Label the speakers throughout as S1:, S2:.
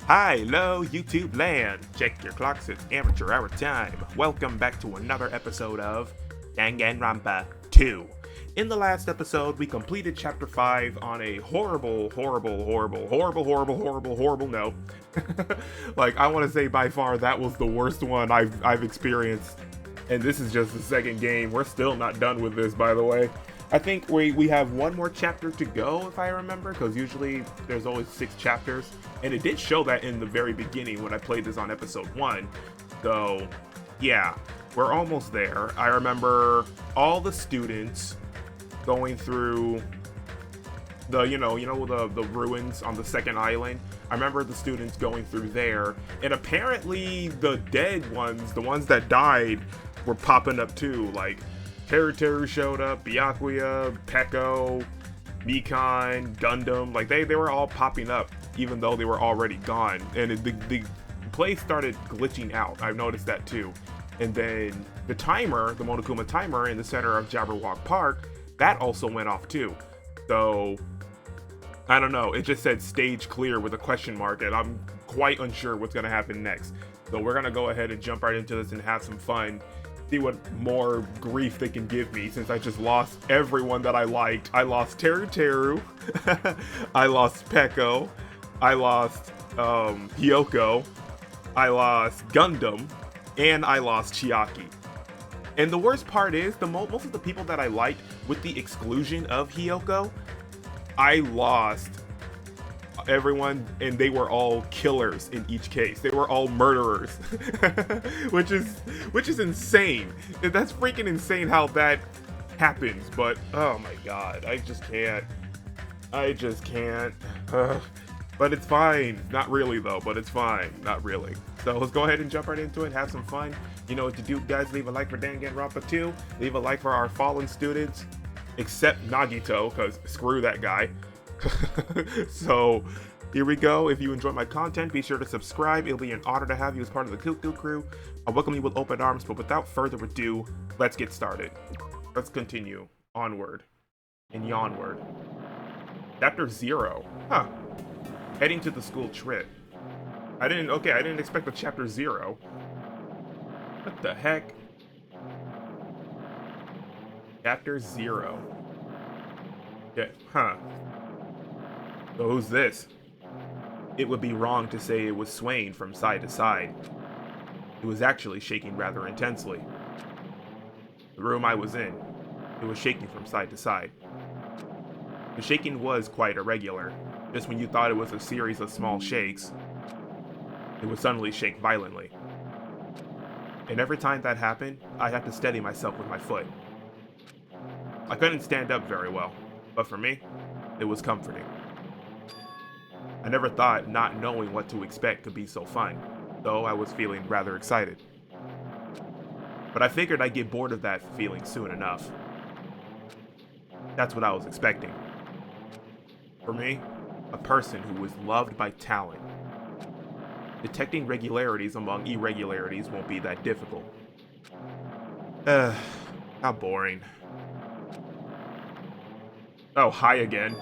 S1: Hi, hello, YouTube land. Check your clocks, it's amateur hour time. Welcome back to another episode of Danganronpa 2. In the last episode, we completed Chapter 5 on a horrible note. Like, I want to say by far that was the worst one I've experienced. And this is just the second game. We're still not done with this, by the way. I think we have one more chapter to go, if I remember, because usually there's always 6 chapters. And it did show that in the very beginning when I played this on episode 1. So, yeah, we're almost there. I remember all the students going through the, the ruins on the second island. I remember the students going through there. And apparently the dead ones, the ones that died, were popping up too. Like, Th3 showed up, Byakuya, Peko, Mikan, Gundam, like they were all popping up even though they were already gone. And the place started glitching out. I've noticed that too. And then the timer, the Monokuma timer in the center of Jabberwock Park, that also went off too. So, I don't know, it just said stage clear with a question mark and I'm quite unsure what's gonna happen next. So we're gonna go ahead and jump right into this and have some fun. See what more grief they can give me since I just lost everyone that I liked. I lost Th3, I lost Peko, I lost Hyoko, I lost Gundam, and I lost Chiaki. And the worst part is, most of the people that I liked, with the exclusion of Hyoko, I lost everyone, and they were all killers in each case. They were all murderers, which is insane. That's freaking insane how that happens. But oh my god, I just can't. But it's fine. Not really though, but it's fine. Not really. So let's go ahead and jump right into it. Have some fun. You know what to do, guys. Leave a like for Danganronpa 2. Leave a like for our fallen students, except Nagito, because screw that guy. So here we go. If you enjoy my content, be sure to subscribe. It'll be an honor to have you as part of the Cuckoo crew. I welcome you with open arms, but without further ado, let's get started. Let's continue onward and yawnward. Chapter 0. Huh. Heading to the school trip. I didn't expect a chapter 0. What the heck? Chapter 0. Yeah, huh. So who's this? It would be wrong to say it was swaying from side to side. It was actually shaking rather intensely. The room I was in, it was shaking from side to side. The shaking was quite irregular. Just when you thought it was a series of small shakes, it would suddenly shake violently. And every time that happened, I had to steady myself with my foot. I couldn't stand up very well, but for me, it was comforting. I never thought not knowing what to expect could be so fun, though I was feeling rather excited. But I figured I'd get bored of that feeling soon enough. That's what I was expecting. For me, a person who was loved by talent. Detecting regularities among irregularities won't be that difficult. How boring. Oh, hi again.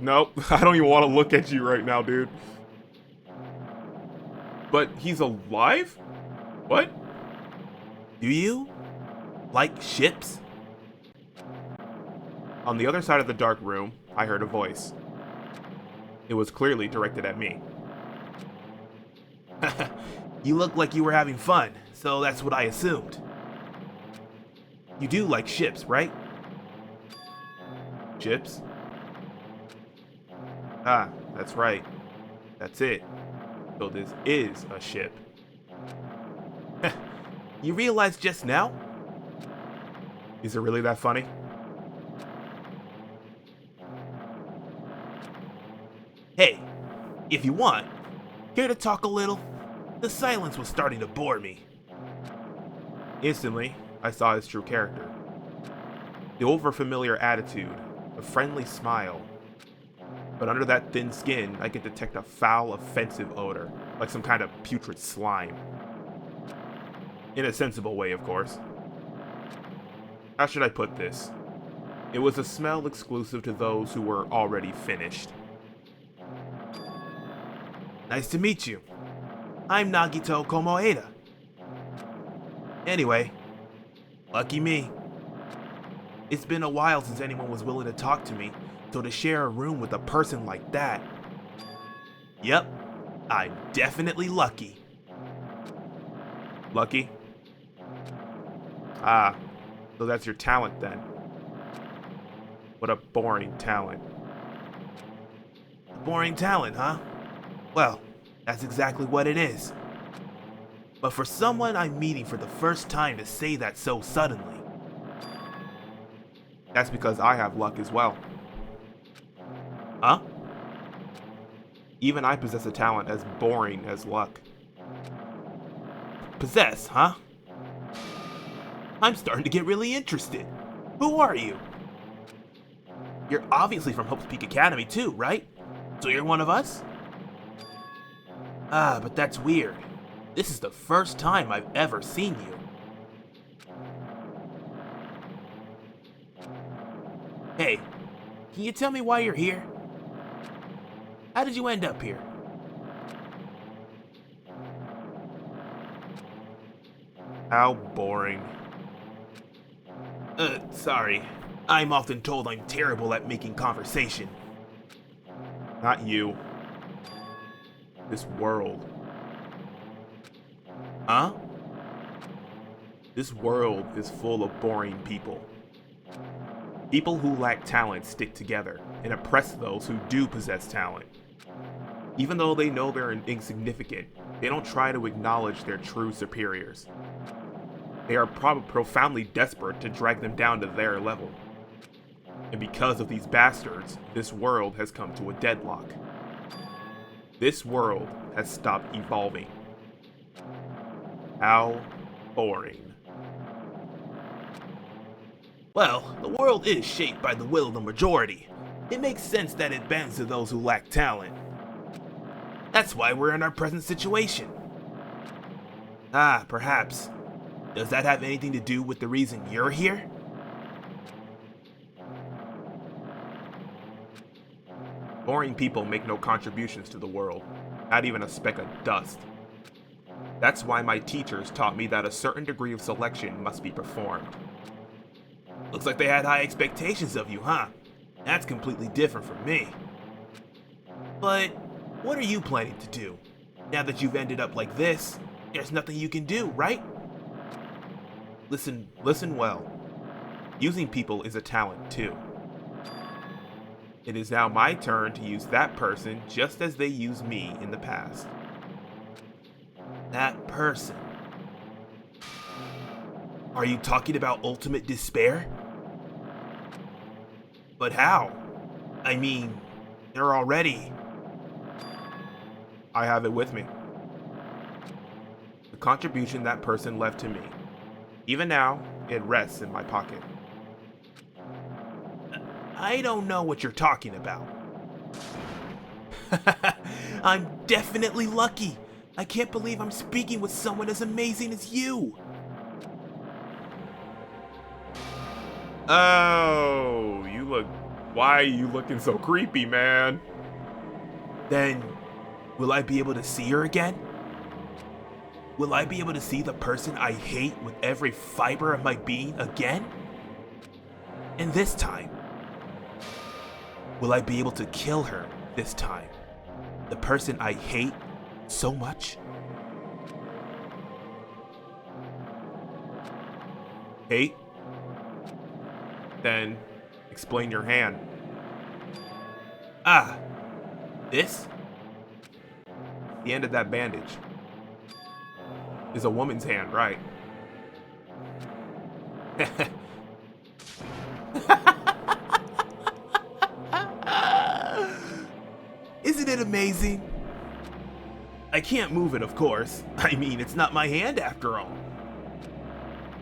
S1: Nope, I don't even want to look at you right now, dude. But he's alive? What? Do you like ships? On the other side of the dark room, I heard a voice. It was clearly directed at me. You look like you were having fun, so that's what I assumed. You do like ships, right? Ships? Ah, that's right. That's it. So this is a ship. You realized just now? Is it really that funny? Hey, if you want, care to talk a little? The silence was starting to bore me. Instantly, I saw his true character. The overfamiliar attitude, a friendly smile. But under that thin skin, I could detect a foul, offensive odor, like some kind of putrid slime. In a sensible way, of course. How should I put this? It was a smell exclusive to those who were already finished.
S2: Nice to meet you. I'm Nagito Komoeda. Anyway, lucky me. It's been a while since anyone was willing to talk to me, so to share a room with a person like that. Yep, I'm definitely lucky.
S1: Lucky? Ah, so that's your talent then. What a boring talent.
S2: Boring talent, huh? Well, that's exactly what it is. But for someone I'm meeting for the first time to say that so suddenly.
S1: That's because I have luck as well.
S2: Huh?
S1: Even I possess a talent as boring as luck.
S2: Possess, huh? I'm starting to get really interested. Who are you? You're obviously from Hope's Peak Academy too, right? So you're one of us? Ah, but that's weird. This is the first time I've ever seen you. Hey, can you tell me why you're here? How did you end up here?
S1: How boring.
S2: Sorry. I'm often told I'm terrible at making conversation.
S1: Not you. This world.
S2: Huh?
S1: This world is full of boring people. People who lack talent stick together and oppress those who do possess talent. Even though they know they're insignificant, they don't try to acknowledge their true superiors. They are profoundly desperate to drag them down to their level. And because of these bastards, this world has come to a deadlock. This world has stopped evolving. How boring.
S2: Well, the world is shaped by the will of the majority. It makes sense that it bends to those who lack talent. That's why we're in our present situation. Ah, perhaps. Does that have anything to do with the reason you're here?
S1: Boring people make no contributions to the world, not even a speck of dust. That's why my teachers taught me that a certain degree of selection must be performed.
S2: Looks like they had high expectations of you, huh? That's completely different from me. But what are you planning to do? Now that you've ended up like this, there's nothing you can do, right?
S1: Listen well. Using people is a talent too. It is now my turn to use that person just as they used me in the past.
S2: That person. Are you talking about ultimate despair? But how? I mean, they're already...
S1: I have it with me. The contribution that person left to me. Even now, it rests in my pocket.
S2: I don't know what you're talking about. I'm definitely lucky. I can't believe I'm speaking with someone as amazing as you.
S1: Oh, you look... Why are you looking so creepy, man?
S2: Then, will I be able to see her again? Will I be able to see the person I hate with every fiber of my being again? And this time, will I be able to kill her this time? The person I hate so much?
S1: Hate? Then explain your hand.
S2: Ah, this?
S1: The end of that bandage is a woman's hand, right?
S2: Isn't it amazing? I can't move it, of course. I mean, it's not my hand after all.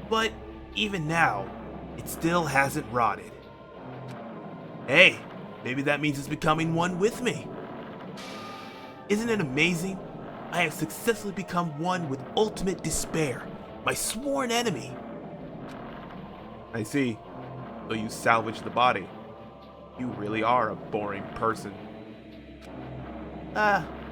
S2: But even now, it still hasn't rotted. Hey, maybe that means it's becoming one with me. Isn't it amazing? I have successfully become one with ultimate despair, my sworn enemy.
S1: I see. So you salvaged the body. You really are a boring person.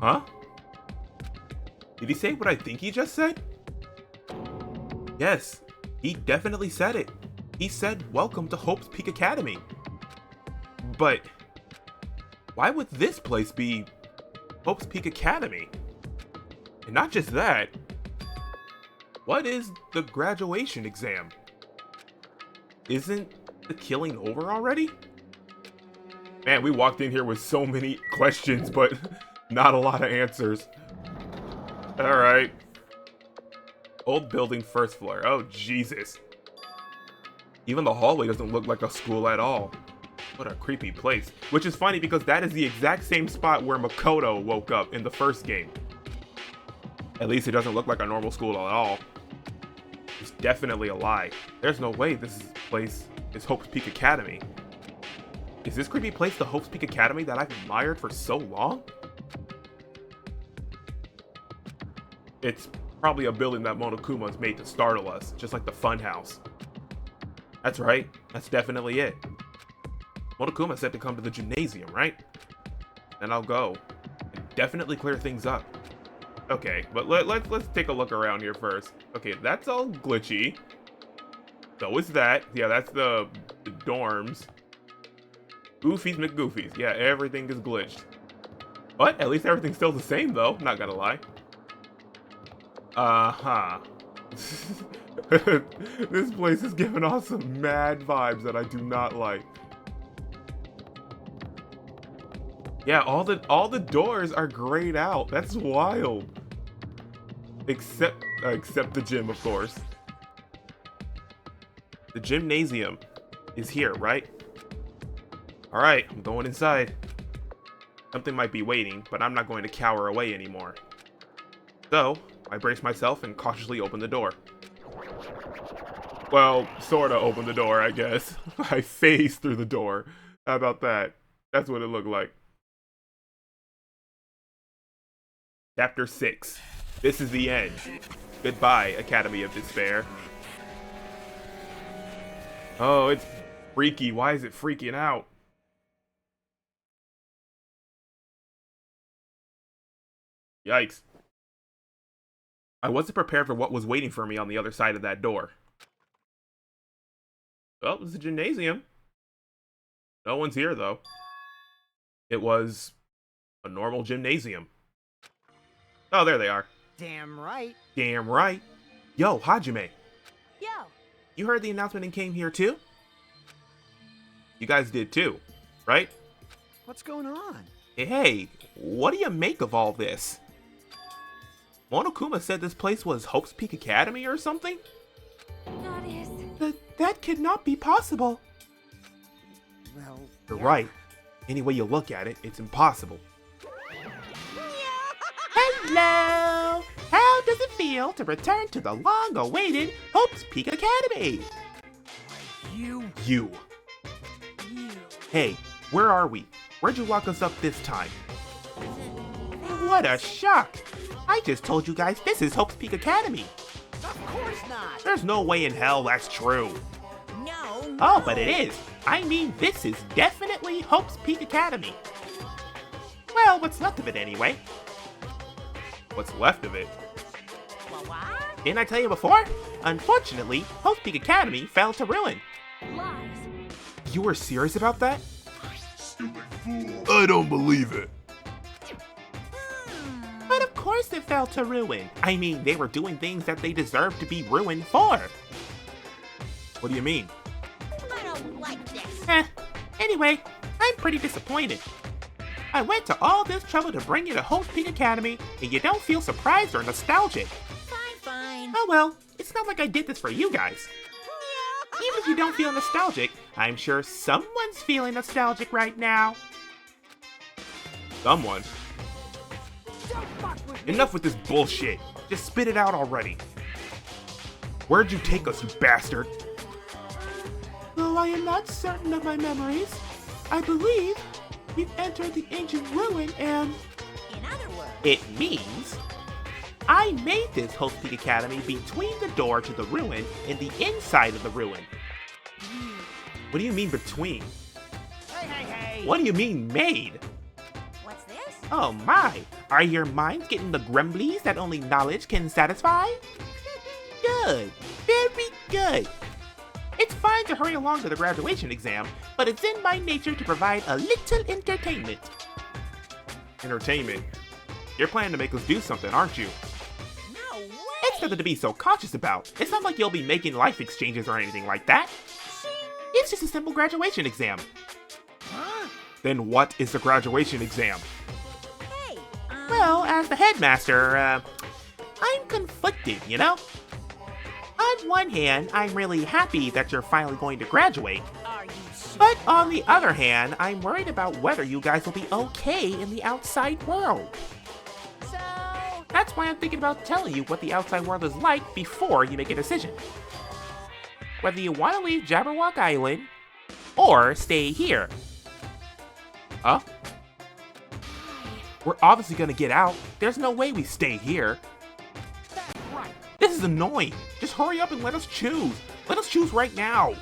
S1: Huh? Did he say what I think he just said? Yes, he definitely said it. He said, "Welcome to Hope's Peak Academy." But why would this place be Hope's Peak Academy? And not just that, what is the graduation exam? Isn't the killing over already? Man, we walked in here with so many questions, but not a lot of answers. Alright. Old building, first floor. Oh, Jesus. Even the hallway doesn't look like a school at all. What a creepy place. Which is funny because that is the exact same spot where Makoto woke up in the first game. At least it doesn't look like a normal school at all. It's definitely a lie. There's no way this place is Hope's Peak Academy. Is this creepy place the Hope's Peak Academy that I've admired for so long? It's probably a building that Monokuma's made to startle us, just like the funhouse. That's right, that's definitely it. Monokuma said to come to the gymnasium, right? Then I'll go and definitely clear things up. Okay, but let's take a look around here first. Okay, that's all glitchy. So is that. Yeah, that's the dorms. Goofies McGoofies. Yeah, everything is glitched. But at least everything's still the same though, not gonna lie. Uh-huh. This place is giving off some mad vibes that I do not like. Yeah, all the doors are grayed out. That's wild. Except the gym, of course. The gymnasium is here, right? All right, I'm going inside. Something might be waiting, but I'm not going to cower away anymore. So, I brace myself and cautiously open the door. Well, sorta open the door, I guess. I phased through the door. How about that? That's what it looked like. Chapter 6. This is the end. Goodbye, Academy of Despair. Oh, it's freaky. Why is it freaking out? Yikes. I wasn't prepared for what was waiting for me on the other side of that door. Well, it's a gymnasium. No one's here, though. It was a normal gymnasium. Oh, there they are.
S3: Damn right.
S1: Damn right. Yo, Hajime.
S3: Yo.
S1: You heard the announcement and came here too? You guys did too, right?
S3: What's going on?
S1: Hey, what do you make of all this? Monokuma said this place was Hope's Peak Academy or something?
S4: That is...
S1: That could not be possible.
S3: Well,
S1: You're
S3: yeah.
S1: right. Any way you look at it, it's impossible. Hello! How does it feel to return to the long-awaited Hope's Peak Academy?
S3: You.
S1: Hey, where are we? Where'd you lock us up this time? What a shock! I just told you guys this is Hope's Peak Academy.
S3: Of course not.
S1: There's no way in hell that's true.
S3: No.
S1: Oh, but it is. I mean, this is definitely Hope's Peak Academy. Well, what's left of it anyway. What's left of it?
S3: What?
S1: Didn't I tell you before? Unfortunately, Hope's Peak Academy fell to ruin.
S4: lies.
S1: You were serious about that? I don't believe it. But of course it fell to ruin. I mean, they were doing things that they deserved to be ruined for. What do you mean?
S5: I don't like this.
S1: Anyway, I'm pretty disappointed. I went to all this trouble to bring you to Hope's Peak Academy, and you don't feel surprised or nostalgic.
S5: Fine.
S1: Oh well, it's not like I did this for you guys. Even if you don't feel nostalgic, I'm sure someone's feeling nostalgic right now. Someone?
S3: Don't fuck with me.
S1: Enough with this bullshit. Just spit it out already. Where'd you take us, you bastard? Though I am not certain of my memories, I believe we've entered the ancient ruin and...
S5: In other words,
S1: It means... I made this Hope's Peak Academy between the door to the ruin and the inside of the ruin. What do you mean between?
S3: Hey.
S1: What do you mean made?
S5: what's this?
S2: Oh my, are your minds getting the grumblies that only knowledge can satisfy? Good, very good. It's fine to hurry along to the graduation exam, but it's in my nature to provide a little entertainment.
S1: Entertainment? You're planning to make us do something, aren't you?
S3: No way!
S2: It's nothing to be so cautious about. It's not like you'll be making life exchanges or anything like that. It's just a simple graduation exam.
S3: Huh?
S1: Then what is the graduation exam?
S3: Hey,
S2: Well, as the headmaster, I'm conflicted, you know? On one hand, I'm really happy that you're finally going to graduate.
S3: are you sure?
S2: But on the other hand, I'm worried about whether you guys will be okay in the outside world.
S3: So,
S2: That's why I'm thinking about telling you what the outside world is like before you make a decision. Whether you want to leave Jabberwock Island or stay here. Huh? We're obviously gonna get out. There's no way we stay here.
S3: that's right.
S2: This is annoying. Just hurry up and let us choose. Let us choose right now.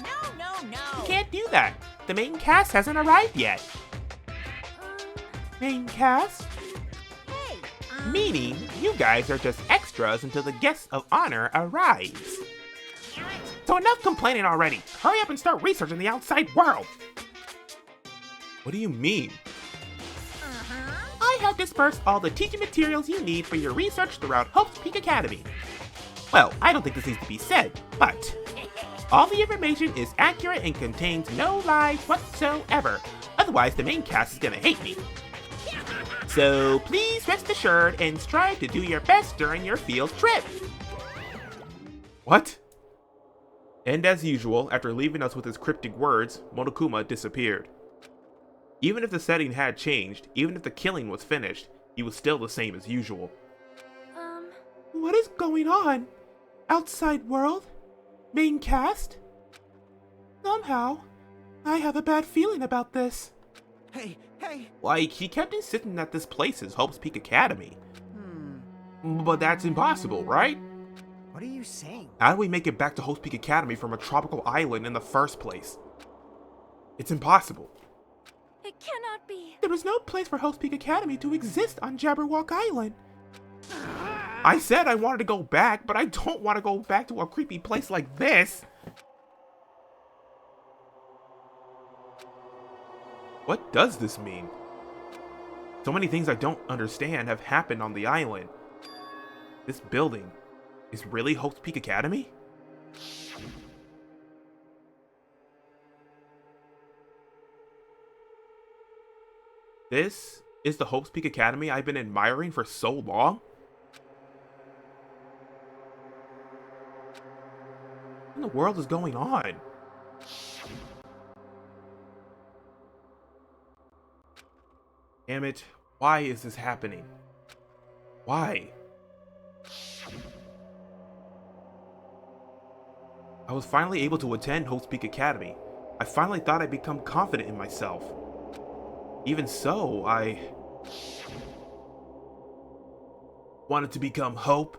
S3: No.
S2: You can't do that. The main cast hasn't arrived yet. Main cast?
S3: Hey,
S2: Meaning, you guys are just extras until the guest of honor arrives. So enough complaining already. Hurry up and start researching the outside world.
S1: What do you mean?
S2: I have dispersed all the teaching materials you need for your research throughout Hope's Peak Academy. Well, I don't think this needs to be said, but all the information is accurate and contains no lies whatsoever. Otherwise, the main cast is gonna hate me. So please rest assured and strive to do your best during your field trip.
S1: What? And as usual, after leaving us with his cryptic words, Monokuma disappeared. Even if the setting had changed, even if the killing was finished, he was still the same as usual.
S2: What is going on? Outside world? Main cast? Somehow, I have a bad feeling about this.
S3: hey.
S1: Like, he kept insisting that this place is Hope's Peak Academy. But that's impossible, right?
S3: What are you saying?
S1: How do we make it back to Hope's Peak Academy from a tropical island in the first place? It's impossible.
S4: It cannot be.
S2: There is no place for Hope's Peak Academy to exist on Jabberwock Island.
S1: I said I wanted to go back, but I don't want to go back to a creepy place like this. What does this mean? So many things I don't understand have happened on the island. This building is really Hope's Peak Academy? This is the Hope's Peak Academy I've been admiring for so long? What in the world is going on? Damn it, why is this happening? Why? I was finally able to attend Hope's Peak Academy. I finally thought I'd become confident in myself. Even so, I wanted to become Hope.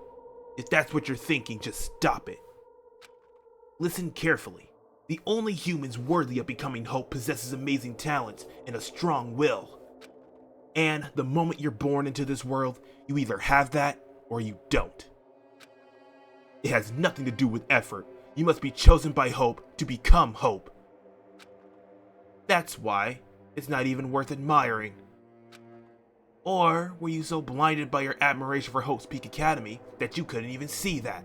S1: If that's what you're thinking, just stop it. Listen carefully. The only humans worthy of becoming Hope possesses amazing talents and a strong will. And the moment you're born into this world, you either have that or you don't. It has nothing to do with effort. You must be chosen by Hope to become Hope. That's why it's not even worth admiring. Or were you so blinded by your admiration for Hope's Peak Academy that you couldn't even see that?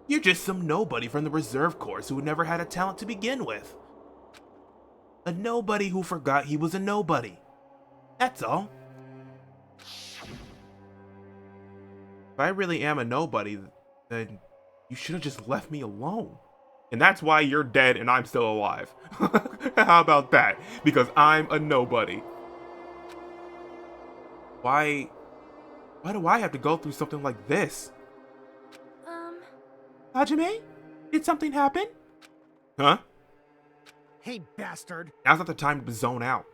S1: You're just some nobody from the reserve course who never had a talent to begin with. A nobody who forgot he was a nobody. That's all. If I really am a nobody, then you should have just left me alone. And that's why you're dead and I'm still alive. How about that? Because I'm a nobody. Why do I have to go through something like this?
S2: Hajime? Did something happen?
S1: Huh?
S3: Hey, bastard.
S1: Now's not the time to zone out.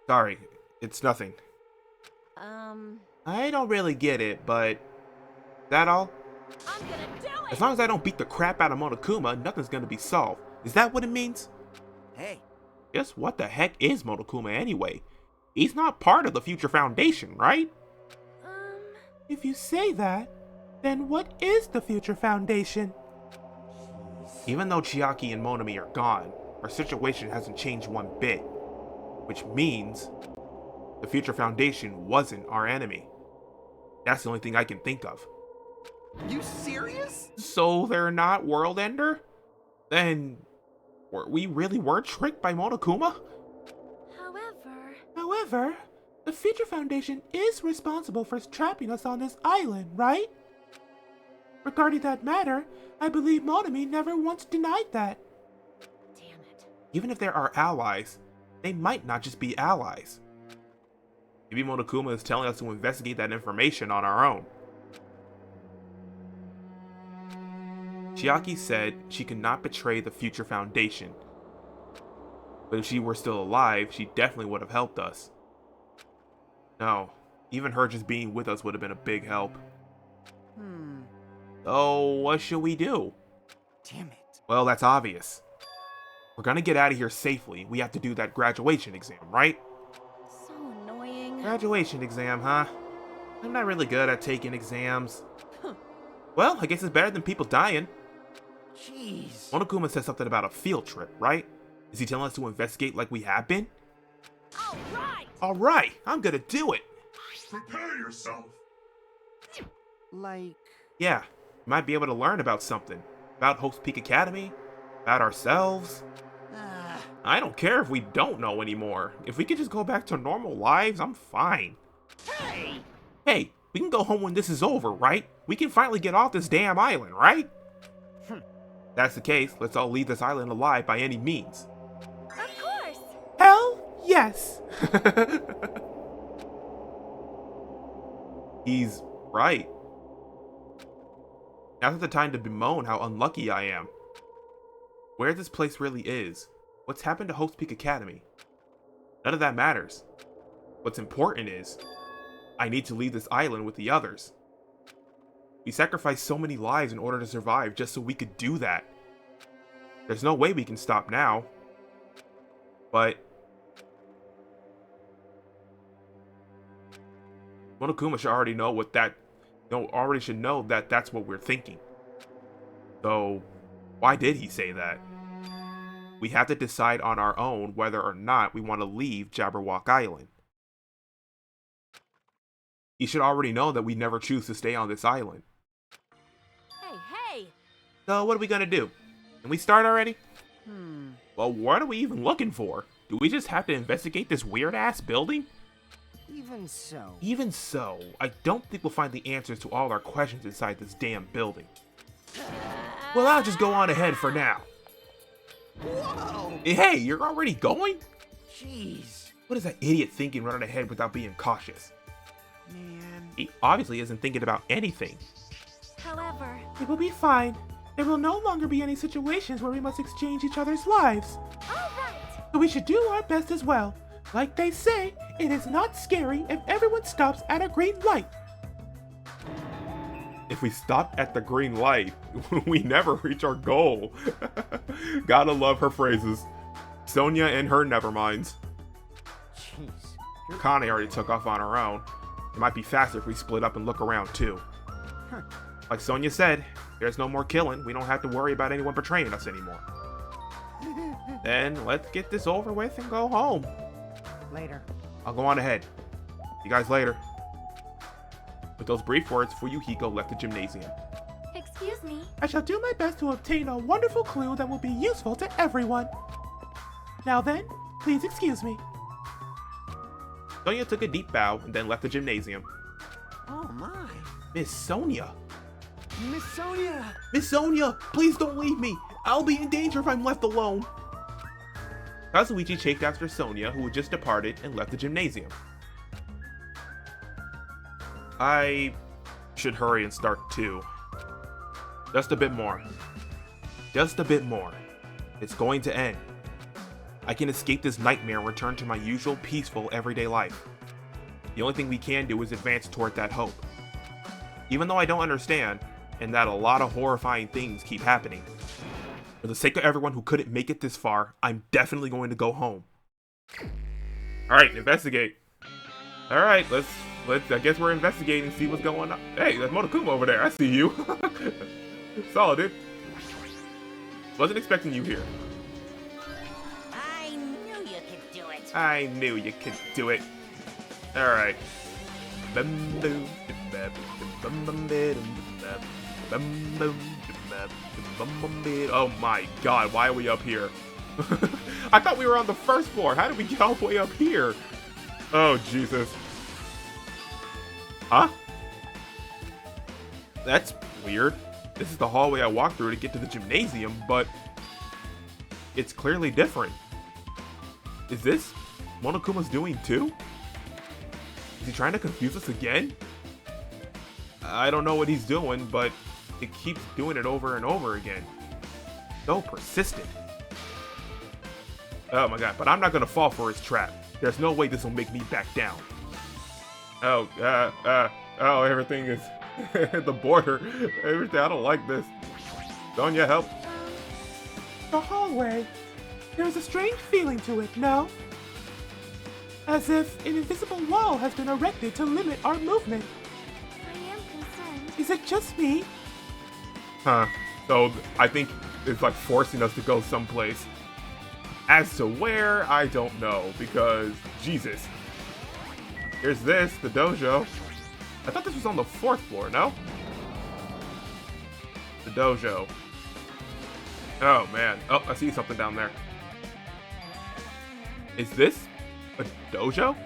S1: Sorry, it's nothing. I don't really get it, but... that all?
S3: I'm gonna do it.
S1: As long as I don't beat the crap out of Monokuma, nothing's gonna be solved. Is that what it means?
S3: Hey,
S1: Just what the heck is Monokuma anyway? He's not part of the Future Foundation, right? If you say that, then what is the Future Foundation? Even though Chiaki and Monami are gone, our situation hasn't changed one bit. Which means the Future Foundation wasn't our enemy. That's the only thing I can think of.
S3: you serious?
S1: So they're not World Ender? Then we really were tricked by Monokuma? However, the Future Foundation is responsible for trapping us on this island, right? Regarding that matter, I believe Monami never once denied that.
S4: Damn it.
S1: Even if there are allies, they might not just be allies. Maybe Monokuma is telling us to investigate that information on our own. Chiaki said she could not betray the Future Foundation. But if she were still alive, she definitely would have helped us. No, even her just being with us would have been a big help. So, what should we do?
S3: Damn it.
S1: Well, that's obvious. We're gonna get out of here safely. We have to do that graduation exam, right?
S4: So annoying.
S1: Graduation exam, huh? I'm not really good at taking exams. Well, I guess it's better than people dying.
S3: Jeez.
S1: Monokuma said something about a field trip, right? Is he telling us to investigate like we have been?
S4: All right.
S1: Alright, I'm gonna do it!
S6: Prepare yourself.
S3: Like,
S1: Yeah, we might be able to learn about something. About Hope's Peak Academy, about ourselves. I don't care if we don't know anymore. If we could just go back to normal lives, I'm fine.
S3: hey!
S1: Hey, we can go home when this is over, right? We can finally get off this damn island, right? That's the case, let's all leave this island alive by any means.
S4: Of course.
S1: Hell yes! He's right. Now's not the time to bemoan how unlucky I am. Where this place really is, what's happened to Hope's Peak Academy, none of that matters. What's important is, I need to leave this island with the others. We sacrificed so many lives in order to survive just so we could do that. There's no way we can stop now. But Monokuma should already know what that, already should know that that's what we're thinking. So, why did he say that? We have to decide on our own whether or not we want to leave Jabberwock Island. He should already know that we never choose to stay on this island.
S4: Hey.
S1: So, what are we gonna do? Can we start already? Well, what are we even looking for? Do we just have to investigate this weird-ass building?
S3: Even so.
S1: Even so, I don't think we'll find the answers to all our questions inside this damn building. Well, I'll just go on ahead for now.
S3: Whoa!
S1: Hey, you're already going?
S3: Jeez.
S1: What is that idiot thinking running ahead without being cautious?
S3: Man.
S1: He obviously isn't thinking about anything.
S4: However.
S1: It will be fine. There will no longer be any situations where we must exchange each other's lives.
S4: All right.
S1: So we should do our best as well. Like they say, it is not scary if everyone stops at a green light. If we stop at the green light, we never reach our goal. Gotta love her phrases. Sonia and her neverminds.
S3: Jeez.
S1: Kane already took off on her own. It might be faster if we split up and look around too. Like Sonia said, there's no more killing. We don't have to worry about anyone betraying us anymore. Then let's get this over with and go home.
S3: Later.
S1: I'll go on ahead. See you guys later. With those brief words, Fuyuhiko left the gymnasium.
S4: Excuse me.
S1: I shall do my best to obtain a wonderful clue that will be useful to everyone. Now then, please excuse me. Sonia took a deep bow and then left the gymnasium.
S3: Oh my.
S1: Miss Sonia.
S3: Miss Sonia!
S1: Miss Sonia, please don't leave me. I'll be in danger if I'm left alone. Kazuichi chased after Sonia, who had just departed and left the gymnasium. I should hurry and start too. Just a bit more. Just a bit more. It's going to end. I can escape this nightmare and return to my usual peaceful everyday life. The only thing we can do is advance toward that hope. Even though I don't understand, and that a lot of horrifying things keep happening, For the sake of everyone who couldn't make it this far, I'm definitely going to go home. Alright, investigate. Alright, let's I guess we're investigating, see what's going on. Hey, there's Monokuma over there. I see you. Solid, dude. Wasn't expecting you here.
S5: I knew you could do it.
S1: I knew you could do it. Alright. Oh my god, why are we up here? I thought we were on the first floor. How did we get all the way up here? Oh, Jesus. Huh? That's weird. This is the hallway I walked through to get to the gymnasium, but it's clearly different. Is this Monokuma's doing too? Is he trying to confuse us again? I don't know what he's doing, but it keeps doing it over and over again. So persistent. Oh my god, but I'm not gonna fall for his trap. There's no way this will make me back down. Oh, everything is at the border. Everything, I don't like this. Sonya, help.
S7: The hallway. There's a strange feeling to it, no? As if an invisible wall has been erected to limit our movement.
S4: I am concerned.
S7: Is it just me?
S1: Huh. So, I think it's like forcing us to go someplace. As to where, I don't know, because, Jesus. Here's this, the dojo. I thought this was on the 4th floor, no? The dojo. Oh, man. Oh, I see something down there. Is this a dojo?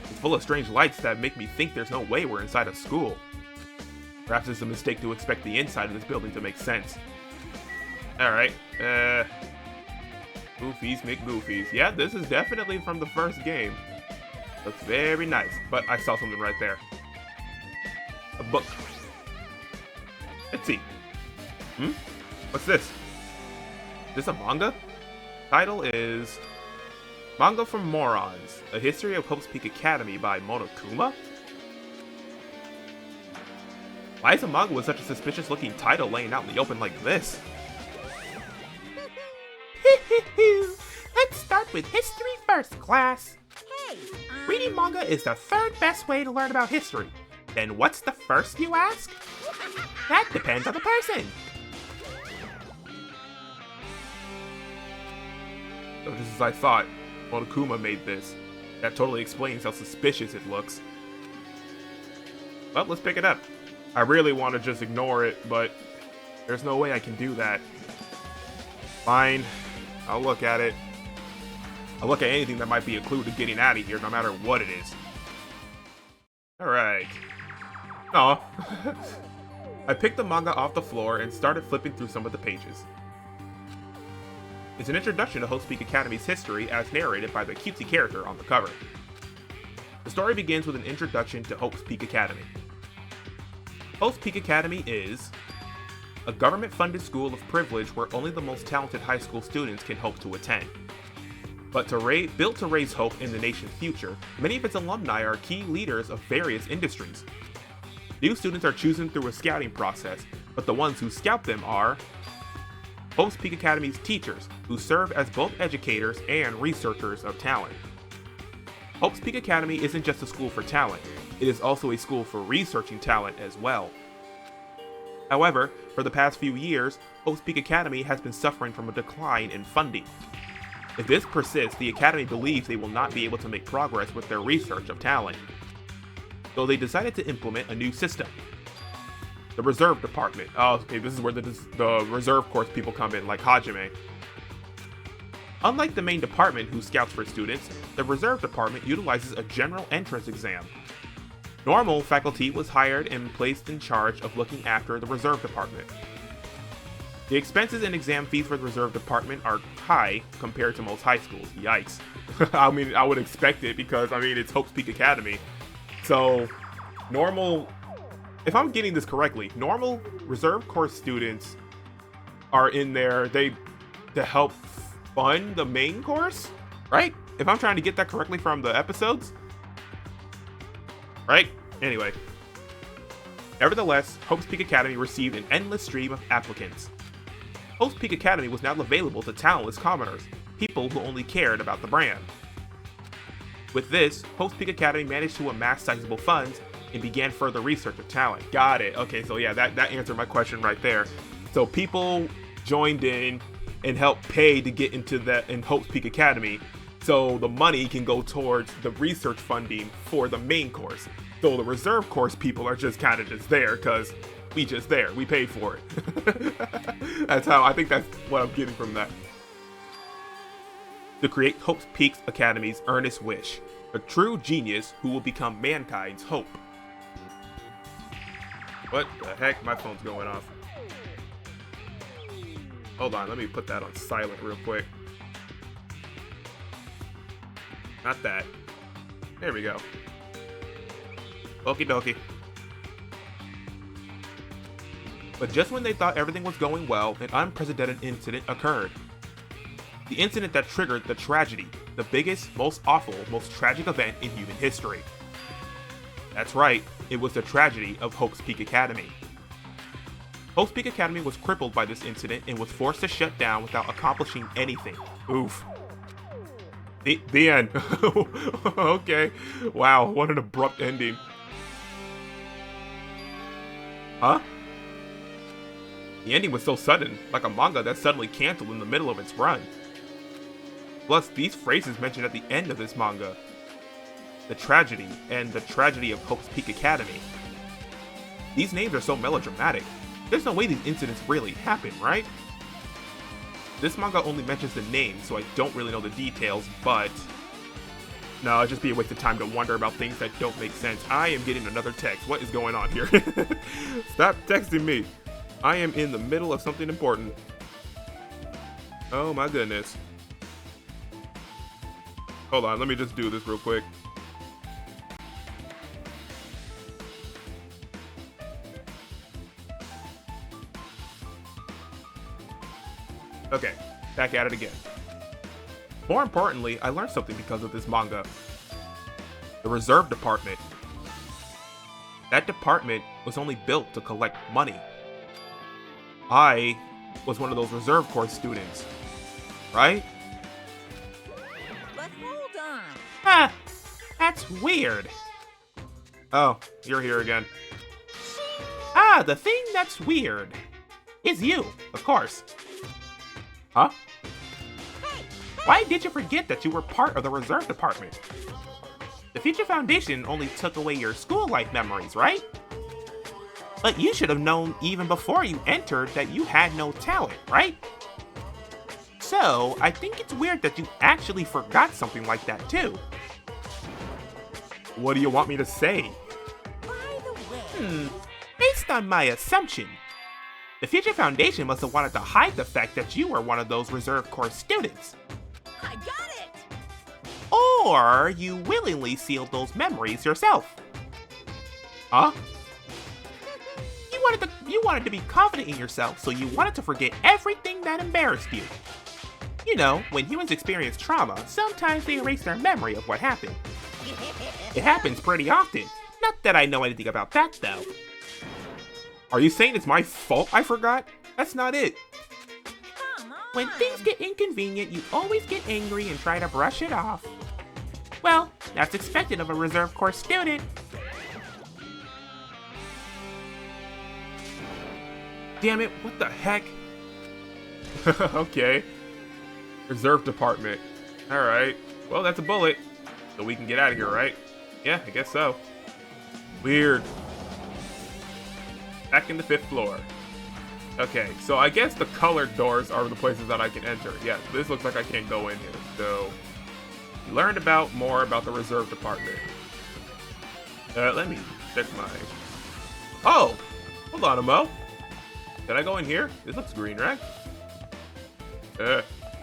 S1: It's full of strange lights that make me think there's no way we're inside a school. Perhaps it's a mistake to expect the inside of this building to make sense. Alright, Goofies McGoofies. Yeah, this is definitely from the first game. Looks very nice, but I saw something right there. A book. Let's see. What's this? Is this a manga? Title is Manga for Morons, A History of Hope's Peak Academy by Monokuma? Why is a manga with such a suspicious looking title laying out in the open like this?
S7: Let's start with history first, class.
S5: Hey,
S7: Reading manga is the third best way to learn about history. Then what's the first, you ask? That depends on the person.
S1: So just as I thought, Monokuma made this. That totally explains how suspicious it looks. Well, let's pick it up. I really want to just ignore it, but there's no way I can do that. Fine. I'll look at it. I'll look at anything that might be a clue to getting out of here, no matter what it is. Alright. Aw. I picked the manga off the floor and started flipping through some of the pages. It's an introduction to Hope's Peak Academy's history as narrated by the cutesy character on the cover. The story begins with an introduction to Hope's Peak Academy. Hope's Peak Academy is a government-funded school of privilege where only the most talented high school students can hope to attend. But built to raise hope in the nation's future, many of its alumni are key leaders of various industries. New students are chosen through a scouting process, but the ones who scout them are Hope's Peak Academy's teachers, who serve as both educators and researchers of talent. Hope's Peak Academy isn't just a school for talent, it is also a school for researching talent as well. However, for the past few years, Hope's Peak Academy has been suffering from a decline in funding. If this persists, the Academy believes they will not be able to make progress with their research of talent. So they decided to implement a new system. The Reserve Department. Oh, okay, this is where the Reserve Corps people come in, like Hajime. Unlike the main department who scouts for students, the Reserve Department utilizes a general entrance exam. Normal faculty was hired and placed in charge of looking after the Reserve Department. The expenses and exam fees for the Reserve Department are high compared to most high schools. Yikes. I mean, I would expect it because, I mean, it's Hope's Peak Academy. So, normal... If I'm getting this correctly, normal Reserve Corps students are in there to help fund the main course, right? If I'm trying to get that correctly from the episodes, right? Anyway, nevertheless, Hope's Peak Academy received an endless stream of applicants. Hope's Peak Academy was now available to talentless commoners, people who only cared about the brand. With this, Hope's Peak Academy managed to amass sizable funds and began further research of talent. Got it. Okay, so yeah, that answered my question right there. So people joined in and helped pay to get into in Hope's Peak Academy, so the money can go towards the research funding for the main course. So the reserve course people are just kind of just there because we paid for it. I think that's what I'm getting from that. To create Hope's Peak Academy's earnest wish, a true genius who will become mankind's hope. What the heck? My phone's going off. Hold on, let me put that on silent real quick. Not that. There we go. Okie dokie. But just when they thought everything was going well, an unprecedented incident occurred. The incident that triggered the tragedy, the biggest, most awful, most tragic event in human history. That's right, it was the tragedy of Hope's Peak Academy. Hope's Peak Academy was crippled by this incident and was forced to shut down without accomplishing anything. Oof. The end. Okay. Wow, what an abrupt ending. Huh? The ending was so sudden, like a manga that suddenly canceled in the middle of its run. Plus, these phrases mentioned at the end of this manga. The tragedy and the tragedy of Hope's Peak Academy. These names are so melodramatic. There's no way these incidents really happened, right? This manga only mentions the names, so I don't really know the details, but... No, it'd just be a waste of time to wonder about things that don't make sense. I am getting another text. What is going on here? Stop texting me. I am in the middle of something important. Oh my goodness. Hold on, let me just do this real quick. Okay, back at it again. More importantly, I learned something because of this manga. The reserve department. That department was only built to collect money. I was one of those reserve course students, right?
S5: But hold on.
S7: Ah, that's weird.
S1: Oh, you're here again.
S7: Ah, the thing that's weird is you, of course.
S1: Huh?
S7: Why did you forget that you were part of the reserve department? The Future Foundation only took away your school life memories, right? But you should have known even before you entered that you had no talent, right? So, I think it's weird that you actually forgot something like that too.
S1: What do you want me to say?
S5: By the way,
S7: Based on my assumption, the Future Foundation must have wanted to hide the fact that you were one of those reserve course students.
S5: I got it!
S7: Or you willingly sealed those memories yourself.
S1: Huh?
S7: You wanted to be confident in yourself, so you wanted to forget everything that embarrassed you. You know, when humans experience trauma, sometimes they erase their memory of what happened. It happens pretty often. Not that I know anything about that, though.
S1: Are you saying it's my fault I forgot? That's not it.
S5: Come on!
S7: When things get inconvenient, you always get angry and try to brush it off. Well, that's expected of a reserve course student.
S1: Damn it, what the heck? Okay. Reserve department. Alright. Well, that's a bullet. So we can get out of here, right? Yeah, I guess so. Weird. Back in the 5th floor. Okay, so I guess the colored doors are the places that I can enter. Yeah, this looks like I can't go in here. So, we learned more about the reserve department. Let me check my... Oh! Hold on a mo. Did I go in here? This looks green, right?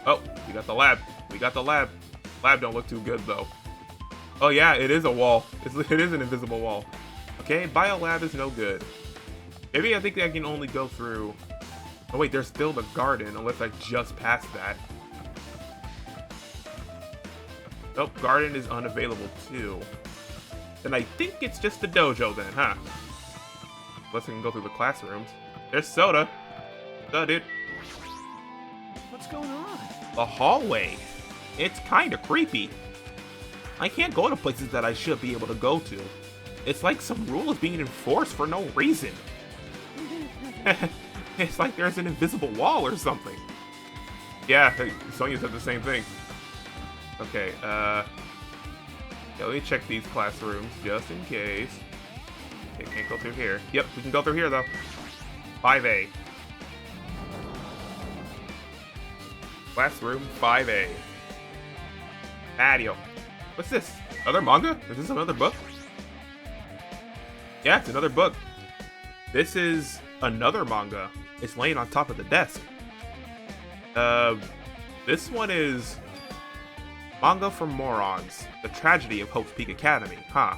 S1: Oh, we got the lab. We got the lab. Lab don't look too good, though. Oh, yeah, it is a wall. It is an invisible wall. Okay, biolab is no good. Maybe I think I can only go through... Oh, wait, there's still the garden, unless I just passed that. Nope, garden is unavailable, too. Then I think it's just the dojo, then, huh? Unless I can go through the classrooms. There's soda. Duh, dude.
S3: going on?
S7: The hallway. It's kinda creepy. I can't go to places that I should be able to go to. It's like some rule is being enforced for no reason. It's like there's an invisible wall or something. Yeah, Sonya said the same thing. Okay, yeah, let me check these classrooms just in case. Okay, can't go through here. Yep, we can go through here though. 5A. Classroom 5A. Patio. What's this? Other manga? Is this another book? Yeah, it's another book. This is another manga. It's laying on top of the desk. This one is Manga for Morons, The Tragedy of Hope's Peak Academy, huh?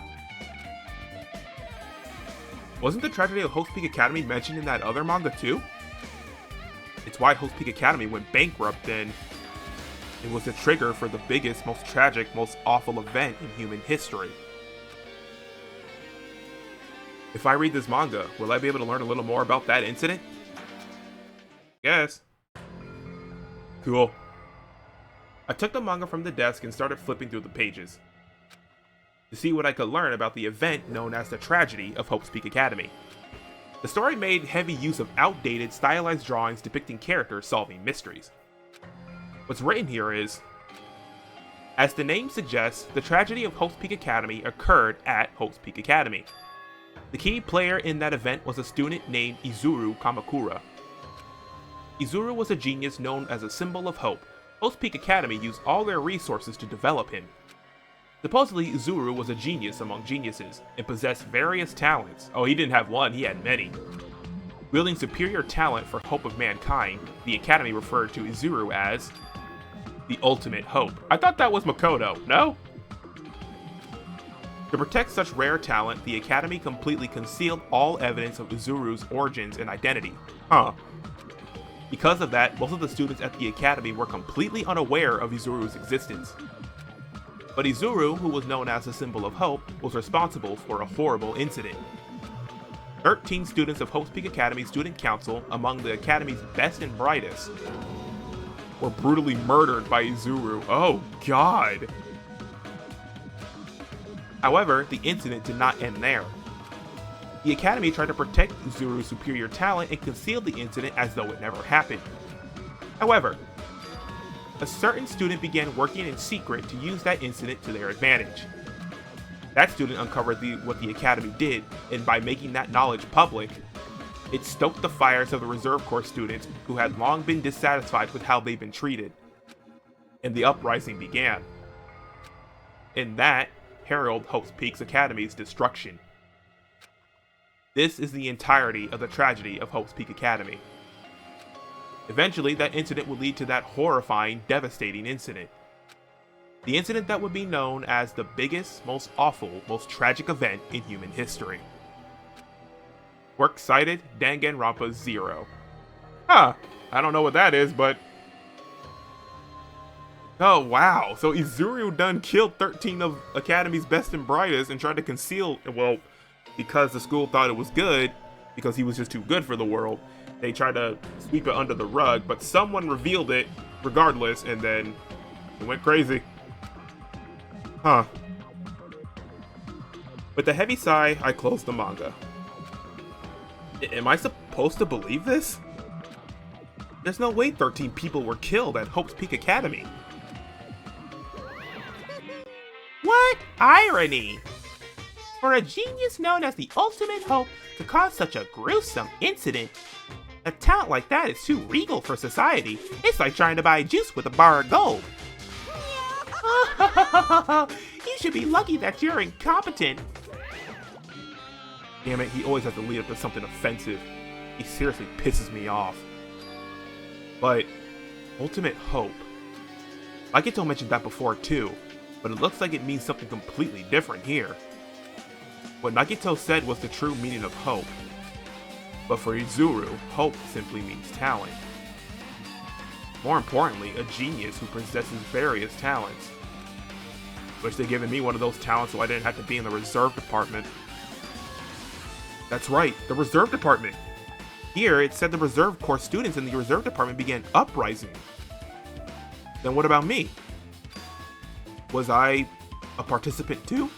S7: Wasn't the tragedy of Hope's Peak Academy mentioned in that other manga too? It's why Hope's Peak Academy went bankrupt and it was the trigger for the biggest, most tragic, most awful event in human history. If I read this manga, will I be able to learn a little more about that incident? Yes. Cool. I took the manga from the desk and started flipping through the pages to see what I could learn about the event known as the tragedy of Hope's Peak Academy. The story made heavy use of outdated, stylized drawings depicting characters solving mysteries. What's written here is, as the name suggests, the tragedy of Hope's Peak Academy occurred at Hope's Peak Academy. The key player in that event was a student named Izuru Kamakura. Izuru was a genius known as a symbol of hope. Hope's Peak Academy used all their resources to develop him. Supposedly, Izuru was a genius among geniuses and possessed various talents. Oh, he didn't have one, he had many. Wielding superior talent for hope of mankind, the Academy referred to Izuru as the ultimate hope. I thought that was Makoto, no? To protect such rare talent, the Academy completely concealed all evidence of Izuru's origins and identity. Huh. Because of that, most of the students at the Academy were completely unaware of Izuru's existence. But Izuru, who was known as the symbol of hope, was responsible for a horrible incident. 13 students of Hope's Peak Academy Student Council, among the Academy's best and brightest, were brutally murdered by Izuru. Oh god! However, the incident did not end there. The Academy tried to protect Izuru's superior talent and concealed the incident as though it never happened. However, a certain student began working in secret to use that incident to their advantage. That student uncovered what the Academy did, and by making that knowledge public, it stoked the fires of the Reserve Corps students who had long been dissatisfied with how they've been treated. And the uprising began. And that heralded Hope's Peak Academy's destruction. This is the entirety of the tragedy of Hope's Peak Academy. Eventually, that incident would lead to that horrifying, devastating incident. The incident that would be known as the biggest, most awful, most tragic event in human history. Works cited, Danganronpa 0. Huh, I don't know what that is, but... Oh wow, so Izuru done killed 13 of Academy's best and brightest and tried to conceal, well, because the school thought it was good, because he was just too good for the world, they tried to sweep it under the rug, but someone revealed it regardless, and then it went crazy. Huh. With a heavy sigh, I closed the manga. Am I supposed to believe this? There's no way 13 people were killed at Hope's Peak Academy. What irony! For a genius known as the ultimate hope to cause such a gruesome incident, a talent like that is too regal for society. It's like trying to buy juice with a bar of gold. You should be lucky that you're incompetent. Damn it, he always has to lead up to something offensive. He seriously pisses me off. But, ultimate hope. Nagito mentioned that before too, but it looks like it means something completely different here. What Nagito said was the true meaning of hope. But for Izuru, hope simply means talent. More importantly, a genius who possesses various talents. Wish they'd given me one of those talents so I didn't have to be in the reserve department. That's right, the reserve department! Here, it said the reserve corps students in the reserve department began uprising. Then what about me? Was I a participant too?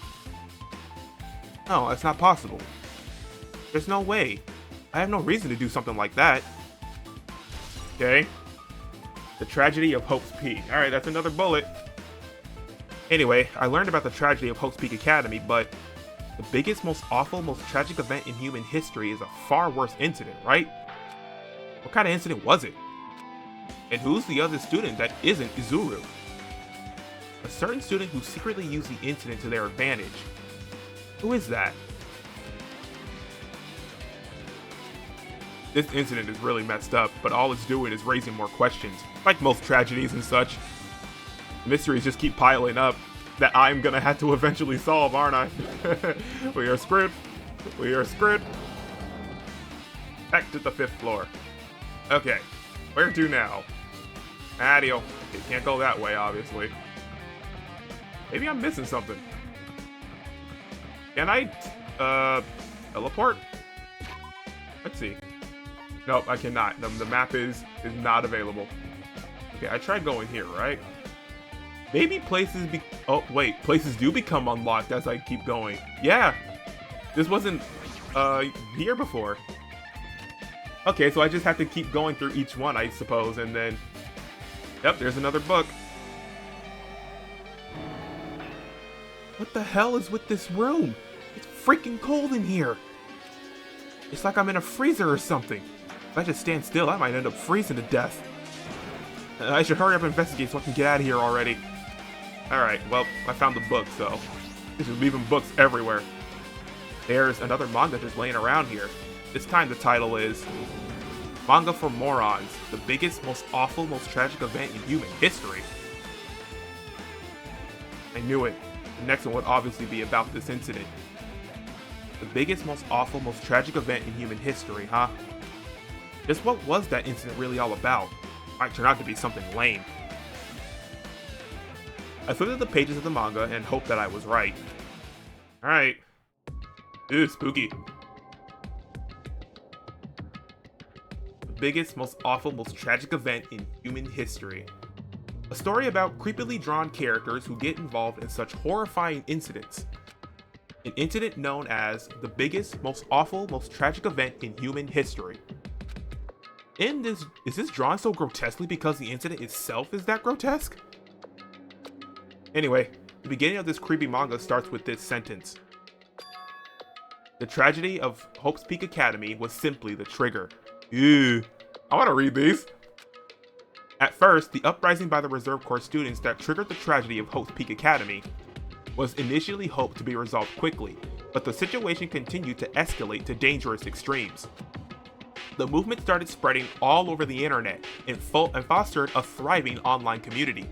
S7: No, that's not possible. There's no way. I have no reason to do something like that. Okay. The tragedy of Hope's Peak. Alright, that's another bullet. Anyway, I learned about the tragedy of Hope's Peak Academy, but the biggest, most awful, most tragic event in human history is a far worse incident, right? What kind of incident was it? And who's the other student that isn't Izuru? A certain student who secretly used the incident to their advantage. Who is that? This incident is really messed up, but all it's doing is raising more questions, like most tragedies and such. The mysteries just keep piling up that I'm gonna have to eventually solve, aren't I? We are screwed. We are screwed. Back to the 5th floor. Okay, where to now? Adio. Okay, can't go that way, obviously. Maybe I'm missing something. Can I, teleport? Let's see. Nope, I cannot. The map is not available. Okay, I tried going here, right? Maybe places oh, wait. Places do become unlocked as I keep going. Yeah! This wasn't, here before. Okay, so I just have to keep going through each one, I suppose, and then... Yep, there's another book. What the hell is with this room? It's freaking cold in here. It's like I'm in a freezer or something. If I just stand still, I might end up freezing to death. I should hurry up and investigate so I can get out of here already. Alright, well, I found the book, so... This is leaving books everywhere. There's another manga just laying around here. This time the title is... Manga for Morons, the biggest, most awful, most tragic event in human history. I knew it. The next one would obviously be about this incident. The biggest, most awful, most tragic event in human history, huh? Just what was that incident really all about? Might turn out to be something lame. I flipped through the pages of the manga and hoped that I was right. Alright. Ooh, spooky. The biggest, most awful, most tragic event in human history. A story about creepily drawn characters who get involved in such horrifying incidents. An incident known as the biggest, most awful, most tragic event in human history. Is this drawn so grotesquely because the incident itself is that grotesque? Anyway, the beginning of this creepy manga starts with this sentence. The tragedy of Hope's Peak Academy was simply the trigger. Ew. I want to read these. At first, the uprising by the Reserve Corps students that triggered the tragedy of Hope's Peak Academy was initially hoped to be resolved quickly, but the situation continued to escalate to dangerous extremes. The movement started spreading all over the internet and fostered a thriving online community.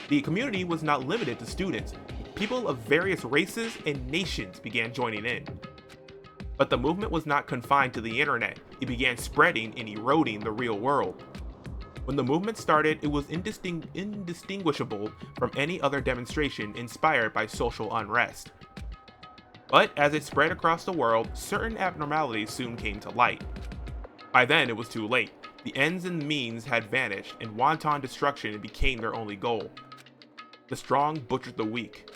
S7: The community was not limited to students. People of various races and nations began joining in. But the movement was not confined to the internet. It began spreading and eroding the real world. When the movement started, it was indistinguishable from any other demonstration inspired by social unrest. But as it spread across the world, certain abnormalities soon came to light. By then, it was too late. The ends and means had vanished, and wanton destruction became their only goal. The strong butchered the weak.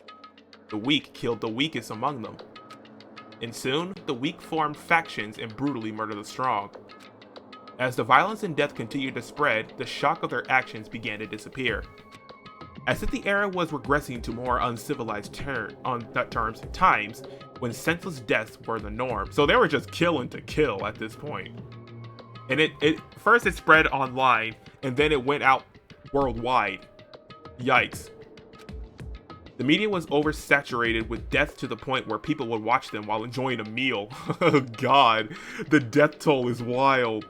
S7: The weak killed the weakest among them. And soon, the weak formed factions and brutally murdered the strong. As the violence and death continued to spread, the shock of their actions began to disappear. As if the era was regressing to more uncivilized times when senseless deaths were the norm. So they were just killing to kill at this point. And first it spread online, and then it went out worldwide. Yikes. The media was oversaturated with death to the point where people would watch them while enjoying a meal. Oh god, the death toll is wild.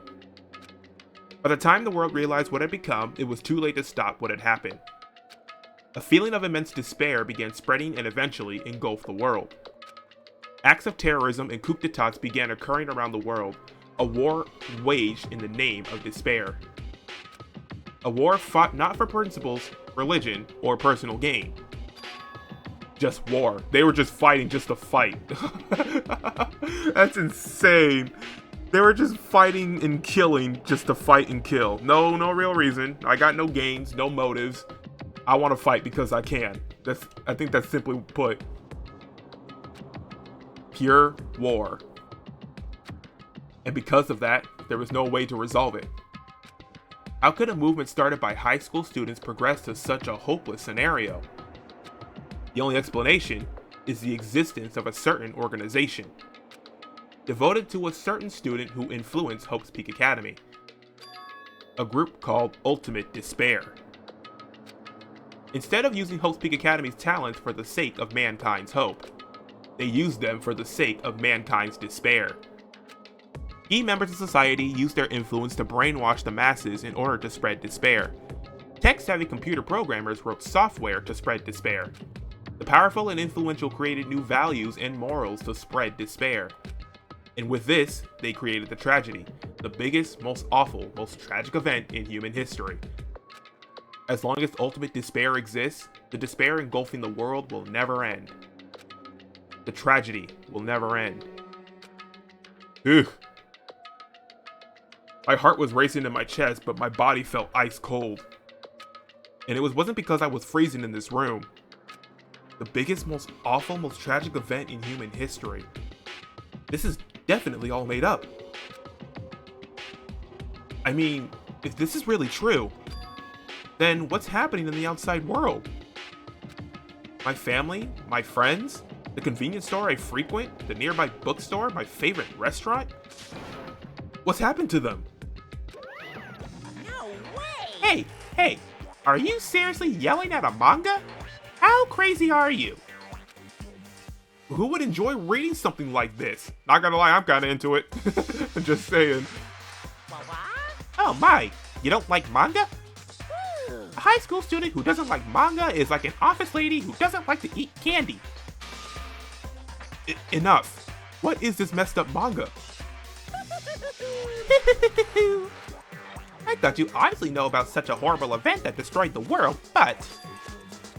S7: By the time the world realized what had become, it was too late to stop what had happened. A feeling of immense despair began spreading and eventually engulfed the world. Acts of terrorism and coup d'etats began occurring around the world, a war waged in the name of despair. A war fought not for principles, religion, or personal gain. Just war. They were just fighting just to fight. That's insane.
S1: They were just fighting and killing just to fight and kill. No real reason. I got no gains, no motives. I want to fight because I can. I think that's simply put. Pure war. And because of that, there was no way to resolve it. How could a movement started by high school students progress to such a hopeless scenario? The only explanation is the existence of a certain organization, devoted to a certain student who influenced Hope's Peak Academy. A group called Ultimate Despair. Instead of using Hope's Peak Academy's talents for the sake of mankind's hope, they used them for the sake of mankind's despair. Key members of society used their influence to brainwash the masses in order to spread despair. Tech-savvy computer programmers wrote software to spread despair. The powerful and influential created new values and morals to spread despair. And with this, they created the tragedy, the biggest, most awful, most tragic event in human history. As long as ultimate despair exists, the despair engulfing the world will never end. The tragedy will never end. Ugh. My heart was racing in my chest, but my body felt ice cold. And it wasn't because I was freezing in this room. The biggest, most awful, most tragic event in human history. This is definitely all made up. I mean, if this is really true, then what's happening in the outside world? My family, my friends, the convenience store I frequent, the nearby bookstore, my favorite restaurant? What's happened to them?
S5: No way!
S7: Hey, are you seriously yelling at a manga? How crazy are you?
S1: Who would enjoy reading something like this? Not gonna lie, I'm kinda into it. Just saying.
S7: Oh my, you don't like manga? A high school student who doesn't like manga is like an office lady who doesn't like to eat candy.
S1: Enough. What is this messed up manga?
S7: I thought you obviously know about such a horrible event that destroyed the world, but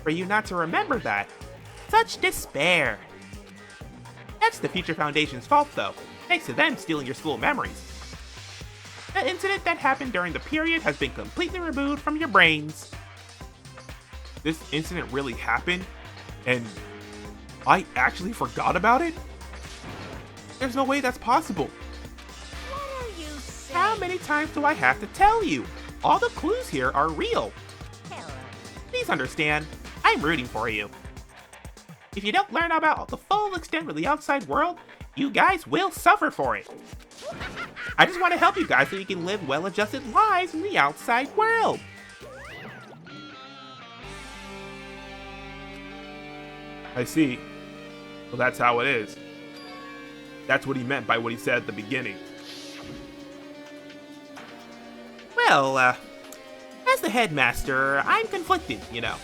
S7: for you not to remember that, such despair. That's the Future Foundation's fault though, thanks to them stealing your school memories. The incident that happened during the period has been completely removed from your brains.
S1: This incident really happened, and I actually forgot about it? There's no way that's possible.
S5: What are you saying?
S7: How many times do I have to tell you? All the clues here are real. Please understand, I'm rooting for you. If you don't learn about the full extent of the outside world, you guys will suffer for it. I just want to help you guys so you can live well-adjusted lives in the outside world.
S1: I see. Well, that's how it is. That's what he meant by what he said at the beginning.
S7: Well, as the headmaster, I'm conflicted, you know.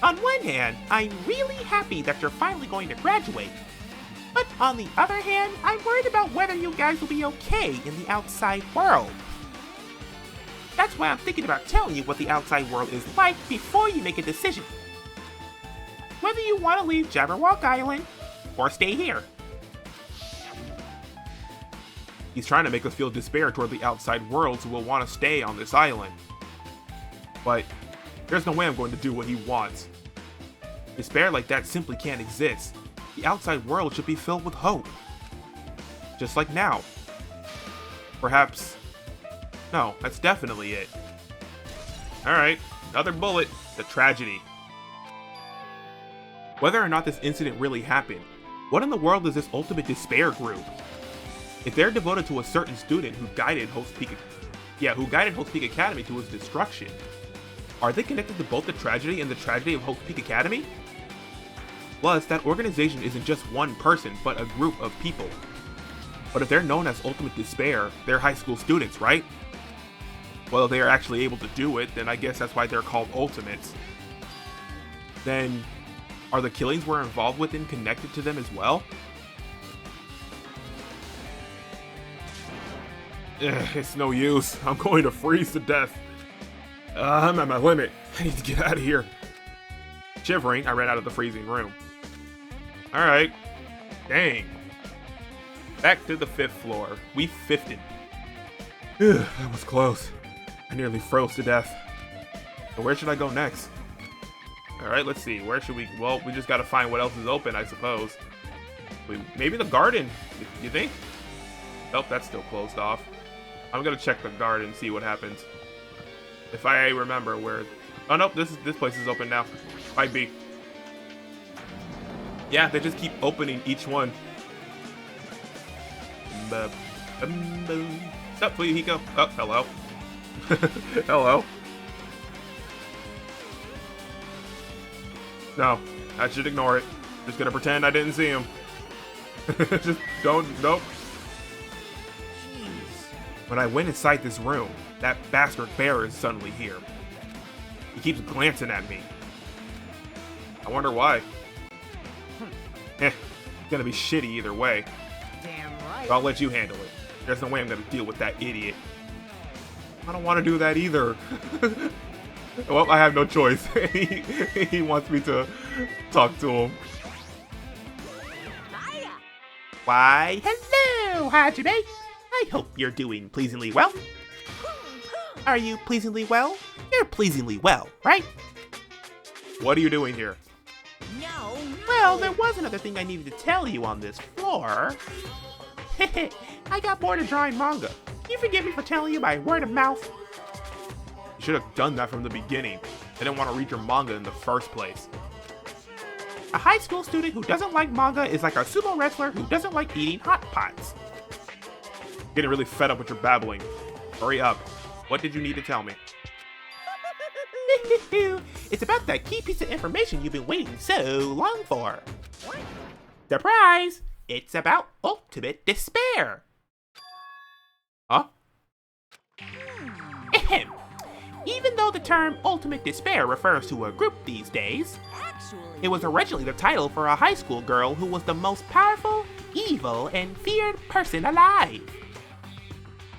S7: On one hand, I'm really happy that you're finally going to graduate. But on the other hand, I'm worried about whether you guys will be okay in the outside world. That's why I'm thinking about telling you what the outside world is like before you make a decision. Whether you want to leave Jabberwock Island or stay here.
S1: He's trying to make us feel despair toward the outside world, so we'll want to stay on this island. But there's no way I'm going to do what he wants. Despair like that simply can't exist. The outside world should be filled with hope. Just like now. Perhaps... No, that's definitely it. Alright, another bullet. The tragedy. Whether or not this incident really happened, what in the world is this Ultimate Despair group? If they're devoted to a certain student who guided Hope's Peak Academy to his destruction, are they connected to both the tragedy and the tragedy of Hope's Peak Academy? Plus, that organization isn't just one person, but a group of people. But if they're known as Ultimate Despair, they're high school students, right? Well, if they are actually able to do it, then I guess that's why they're called Ultimates. Then, are the killings we're involved with connected to them as well? It's no use. I'm going to freeze to death. I'm at my limit. I need to get out of here. Shivering, I ran out of the freezing room. Alright. Dang. Back to the 5th floor. We fifth it. That was close. I nearly froze to death. So where should I go next? Alright, let's see. Where should we... Well, we just gotta find what else is open, I suppose. Maybe the garden. You think? Nope, that's still closed off. I'm gonna check the garden, see what happens. If I remember where... Oh, nope, this place is open now. Might be. Yeah, they just keep opening each one. Stop, Fuyuhiko. Oh, hello. Hello. No, I should ignore it. Just gonna pretend I didn't see him. Just don't, nope. When I went inside this room, that bastard bear is suddenly here. He keeps glancing at me. I wonder why. It's gonna be shitty either way.
S3: Damn right.
S1: So I'll let you handle it. There's no way I'm gonna deal with that idiot. I don't want to do that either. Well, I have no choice. He wants me to talk to him.
S7: Why, hello, Hajime. I hope you're doing pleasingly well. Are you pleasingly well? You're pleasingly well, right?
S1: What are you doing here?
S5: No.
S7: Well, there was another thing I needed to tell you on this floor. I got bored of drawing manga. Can you forgive me for telling you by word of mouth?
S1: You should have done that from the beginning. I didn't want to read your manga in the first place.
S7: A high school student who doesn't like manga is like a sumo wrestler who doesn't like eating hot pots.
S1: Getting really fed up with your babbling. Hurry up. What did you need to tell me?
S7: It's about that key piece of information you've been waiting so long for. Surprise! It's about ultimate despair.
S1: Huh?
S7: Ahem. Even though the term ultimate despair refers to a group these days, it was originally the title for a high school girl who was the most powerful, evil, and feared person alive.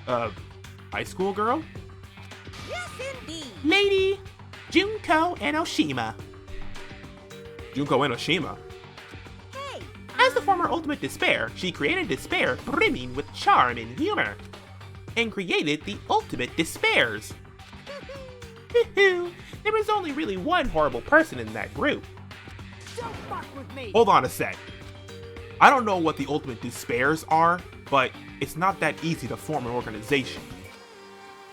S1: High school girl?
S5: Yes, indeed.
S7: Lady Junko Enoshima.
S1: Junko Enoshima?
S5: Hey,
S7: As the former Ultimate Despair, she created despair brimming with charm and humor, and created the Ultimate Despairs. There was only really one horrible person in that group.
S3: Don't fuck with me.
S1: Hold on a sec. I don't know what the Ultimate Despairs are, but it's not that easy to form an organization.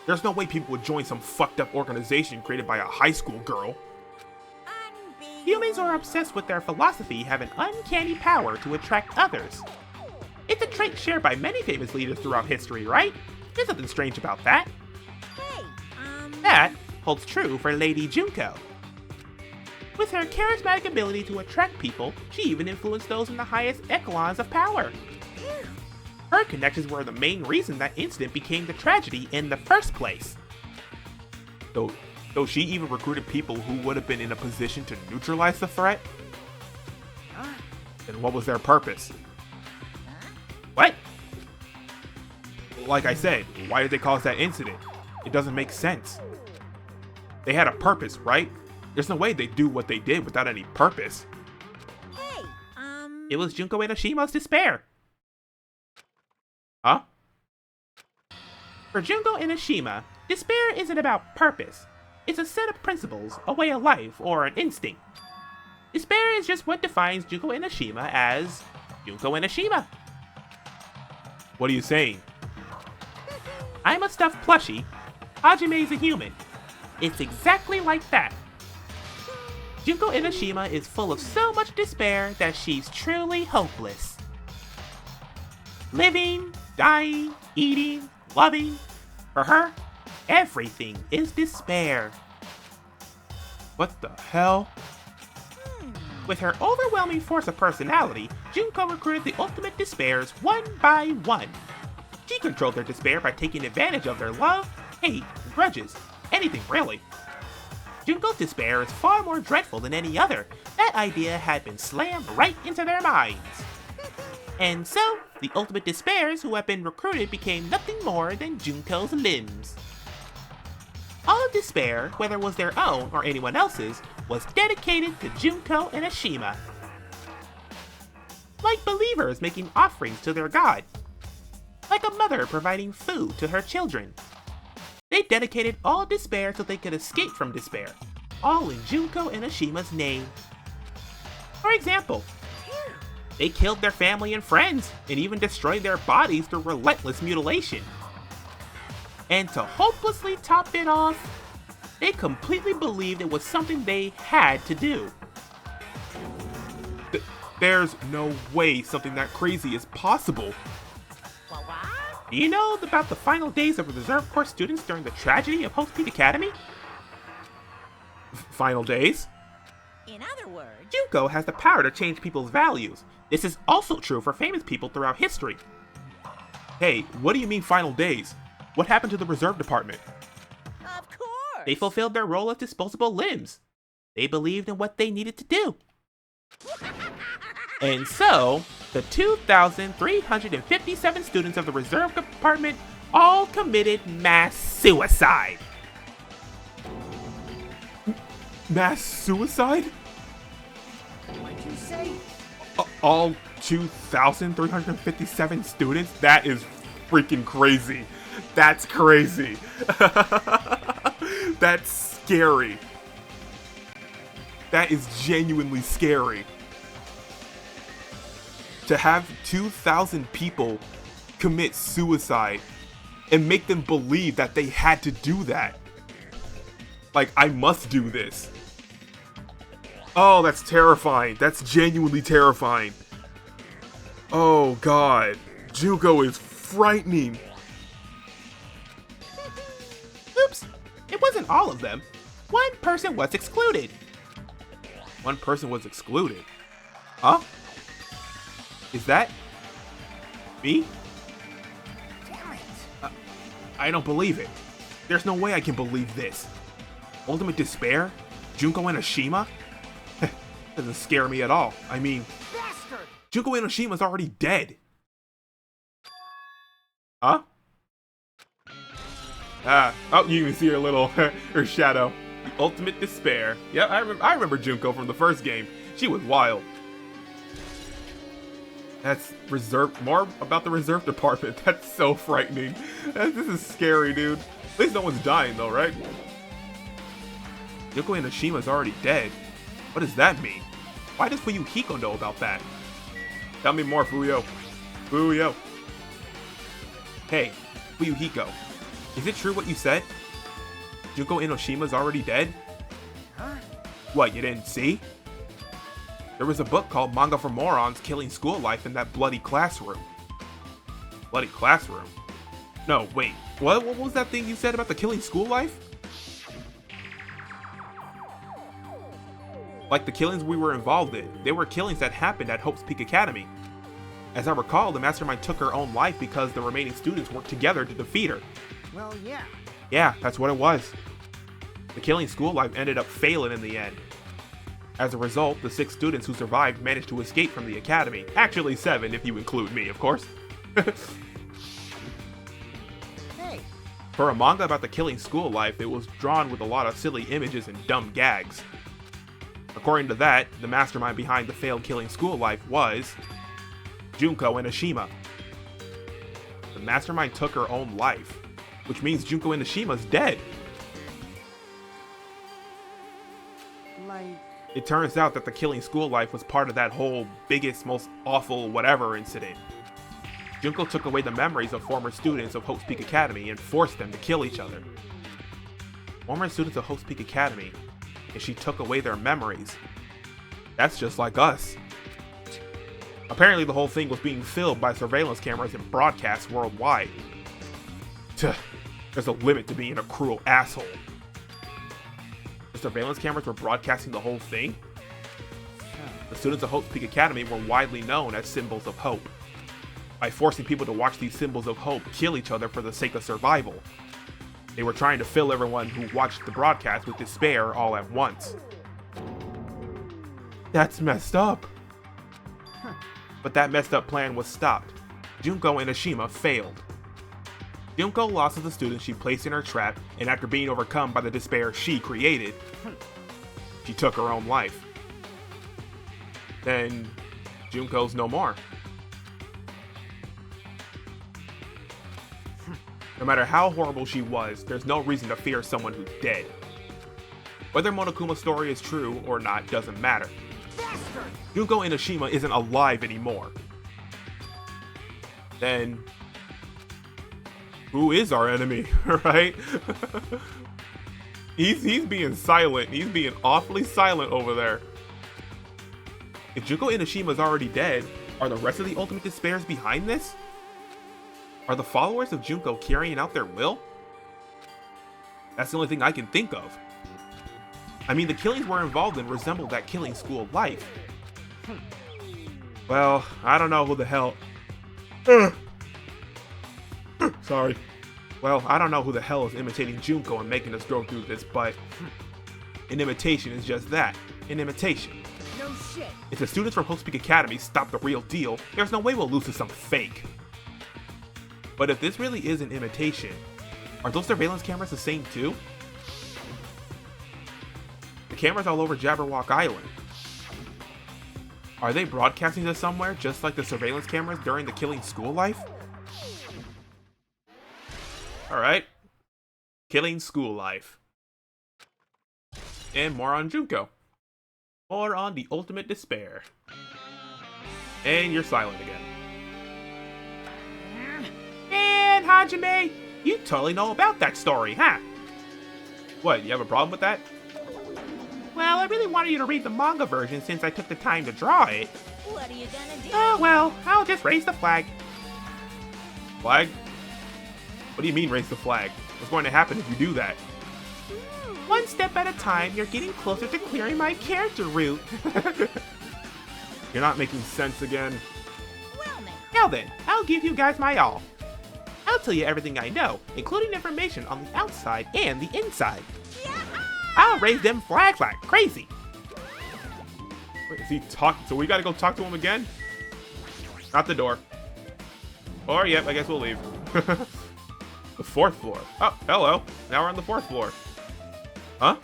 S1: There's no way people would join some fucked up organization created by a high school girl.
S7: Humans are obsessed with their philosophy have an uncanny power to attract others. It's a trait shared by many famous leaders throughout history, right? There's nothing strange about that.
S5: hey,
S7: That holds true for Lady Junko. With her charismatic ability to attract people, she even influenced those in the highest echelons of power. Her connections were the main reason that incident became the tragedy in the first place.
S1: So she even recruited people who would have been in a position to neutralize the threat? And what was their purpose?
S7: What?
S1: Like I said, why did they cause that incident? It doesn't make sense. They had a purpose, right? There's no way they do what they did without any purpose.
S5: hey,
S7: It was Junko Enoshima's despair.
S1: Huh?
S7: For Junko Enoshima, despair isn't about purpose. It's a set of principles, a way of life, or an instinct. Despair is just what defines Junko Enoshima as Junko Enoshima.
S1: What are you saying?
S7: I'm a stuffed plushie. Hajime's a human. It's exactly like that. Junko Enoshima is full of so much despair that she's truly hopeless. Living, dying, eating, loving. For her, everything is despair.
S1: What the hell?
S7: With her overwhelming force of personality, Junko recruited the ultimate despairs one by one. She controlled their despair by taking advantage of their love, hate, grudges, anything really. Junko's despair is far more dreadful than any other. That idea had been slammed right into their minds. And so, the ultimate despairs who have been recruited became nothing more than Junko's limbs. All despair, whether it was their own or anyone else's, was dedicated to Junko Enoshima. Like believers making offerings to their god, like a mother providing food to her children. They dedicated all despair so they could escape from despair, all in Junko and Ashima's name. For example, they killed their family and friends, and even destroyed their bodies through relentless mutilation. And to hopelessly top it off, they completely believed it was something they had to do.
S1: There's no way something that crazy is possible.
S7: Do you know about the final days of reserve corps students during the tragedy of Hope's Peak Academy?
S1: Final days?
S5: In other words,
S7: Junko has the power to change people's values. This is also true for famous people throughout history.
S1: Hey, what do you mean final days? What happened to the reserve department?
S5: of course.
S7: They fulfilled their role as disposable limbs. They believed in what they needed to do. And so, the 2,357 students of the reserve department all committed mass suicide.
S1: Mass suicide?
S3: What'd you say?
S1: All 2,357 students? That is freaking crazy. That's crazy. That's scary. That is genuinely scary. To have 2,000 people commit suicide and make them believe that they had to do that. Like, I must do this. Oh, that's terrifying. That's genuinely terrifying. Oh, God. Junko is frightening.
S7: Oops, it wasn't all of them. One person was excluded.
S1: One person was excluded. Huh? Is that me?
S3: Damn it.
S1: I don't believe it. There's no way I can believe this. Ultimate despair? Junko Enoshima? Doesn't scare me at all. I mean,
S3: Bastard!
S1: Junko Enoshima's already dead. Huh? Oh, you can see her little, her shadow. The ultimate despair. Yeah, I remember Junko from the first game. She was wild. That's more about the reserve department. That's so frightening. This is scary, dude. At least no one's dying though, right? Junko Enoshima's already dead. What does that mean? Why does Fuyuhiko know about that? Tell me more, Fuyo. Fuyo. Hey, Fuyuhiko. Is it true what you said? Junko Enoshima's already dead?
S3: Huh?
S1: What, you didn't see? There was a book called Manga for Morons Killing School Life in that bloody classroom. Bloody classroom? No, wait. What was that thing you said about the killing school life? Like the killings we were involved in. They were killings that happened at Hope's Peak Academy. As I recall, the mastermind took her own life because the remaining students worked together to defeat her.
S3: Well, yeah.
S1: Yeah, that's what it was. The killing school life ended up failing in the end. As a result, the 6 students who survived managed to escape from the academy. Actually 7 if you include me, of course.
S3: Hey,
S1: For a manga about the killing school life, it was drawn with a lot of silly images and dumb gags. According to that, the mastermind behind the failed killing school life was Junko Enoshima. The mastermind took her own life, which means Junko Enoshima's dead.
S3: like,
S1: It turns out that the killing school life was part of that whole biggest, most awful whatever incident. Junko took away the memories of former students of Hope's Peak Academy and forced them to kill each other. Former students of Hope's Peak Academy, and she took away their memories. That's just like us. Apparently the whole thing was being filmed by surveillance cameras and broadcast worldwide. Tuh, there's a limit to being a cruel asshole. The surveillance cameras were broadcasting the whole thing? The students of Hope's Peak Academy were widely known as symbols of hope. By forcing people to watch these symbols of hope kill each other for the sake of survival. They were trying to fill everyone who watched the broadcast with despair all at once. That's messed up. But that messed up plan was stopped. Junko Enoshima failed. Junko lost to the students she placed in her trap, and after being overcome by the despair she created, she took her own life. Then, Junko's no more. No matter how horrible she was, there's no reason to fear someone who's dead. Whether Monokuma's story is true or not doesn't matter. Junko Enoshima isn't alive anymore. Then, who is our enemy, right? He's being silent. He's being awfully silent over there. If Junko Enoshima is already dead, are the rest of the Ultimate Despairs behind this? Are the followers of Junko carrying out their will? That's the only thing I can think of. I mean, the killings we're involved in resemble that killing school life. Well, I don't know who the hell... Sorry. Well, I don't know who the hell is imitating Junko and making us go through this, but... an imitation is just that. An imitation.
S3: No shit.
S1: If the students from Hope's Peak Academy stop the real deal, there's no way we'll lose to some fake. But if this really is an imitation, are those surveillance cameras the same too? The cameras all over Jabberwock Island. Are they broadcasting this somewhere, just like the surveillance cameras during the killing school life? Alright. Killing school life. And more on Junko. More on the Ultimate Despair. And you're silent again. And Hajime, you totally know about that story, huh? What, you have a problem with that? Well, I really wanted you to read the manga version since I took the time to draw it.
S8: What are you gonna do?
S1: Oh, well, I'll just raise the flag. Flag? What do you mean raise the flag? What's going to happen if you do that? One step at a time, you're getting closer to clearing my character route. You're not making sense again.
S8: Well,
S1: Now then, I'll give you guys my all. I'll tell you everything I know, including information on the outside and the inside. I'll raise them flags like crazy. Wait, is he talking? So we gotta go talk to him again? Out the door. Or, yep, I guess we'll leave. The 4th floor. Oh, hello. Now we're on the 4th floor. Huh?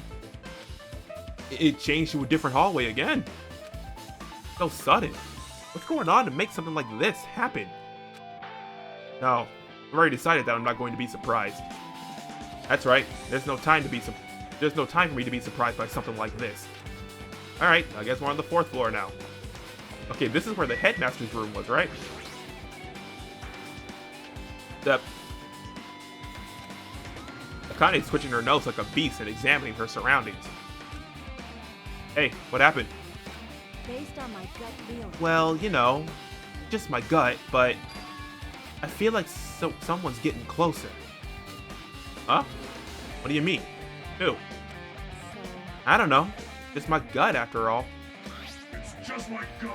S1: It changed to a different hallway again. So sudden. What's going on to make something like this happen? No, I've already decided that I'm not going to be surprised. That's right. There's no time for me to be surprised by something like this. Alright, I guess we're on the 4th floor now. Okay, this is where the headmaster's room was, right? Yep. Akane's twitching her nose like a beast and examining her surroundings. Hey, what happened?
S4: Based on my gut feeling.
S1: Well, you know, just my gut, but I feel like someone's getting closer. Huh? What do you mean? Who?
S4: So,
S1: I don't know. Just my gut, after all.
S6: It's just my gut.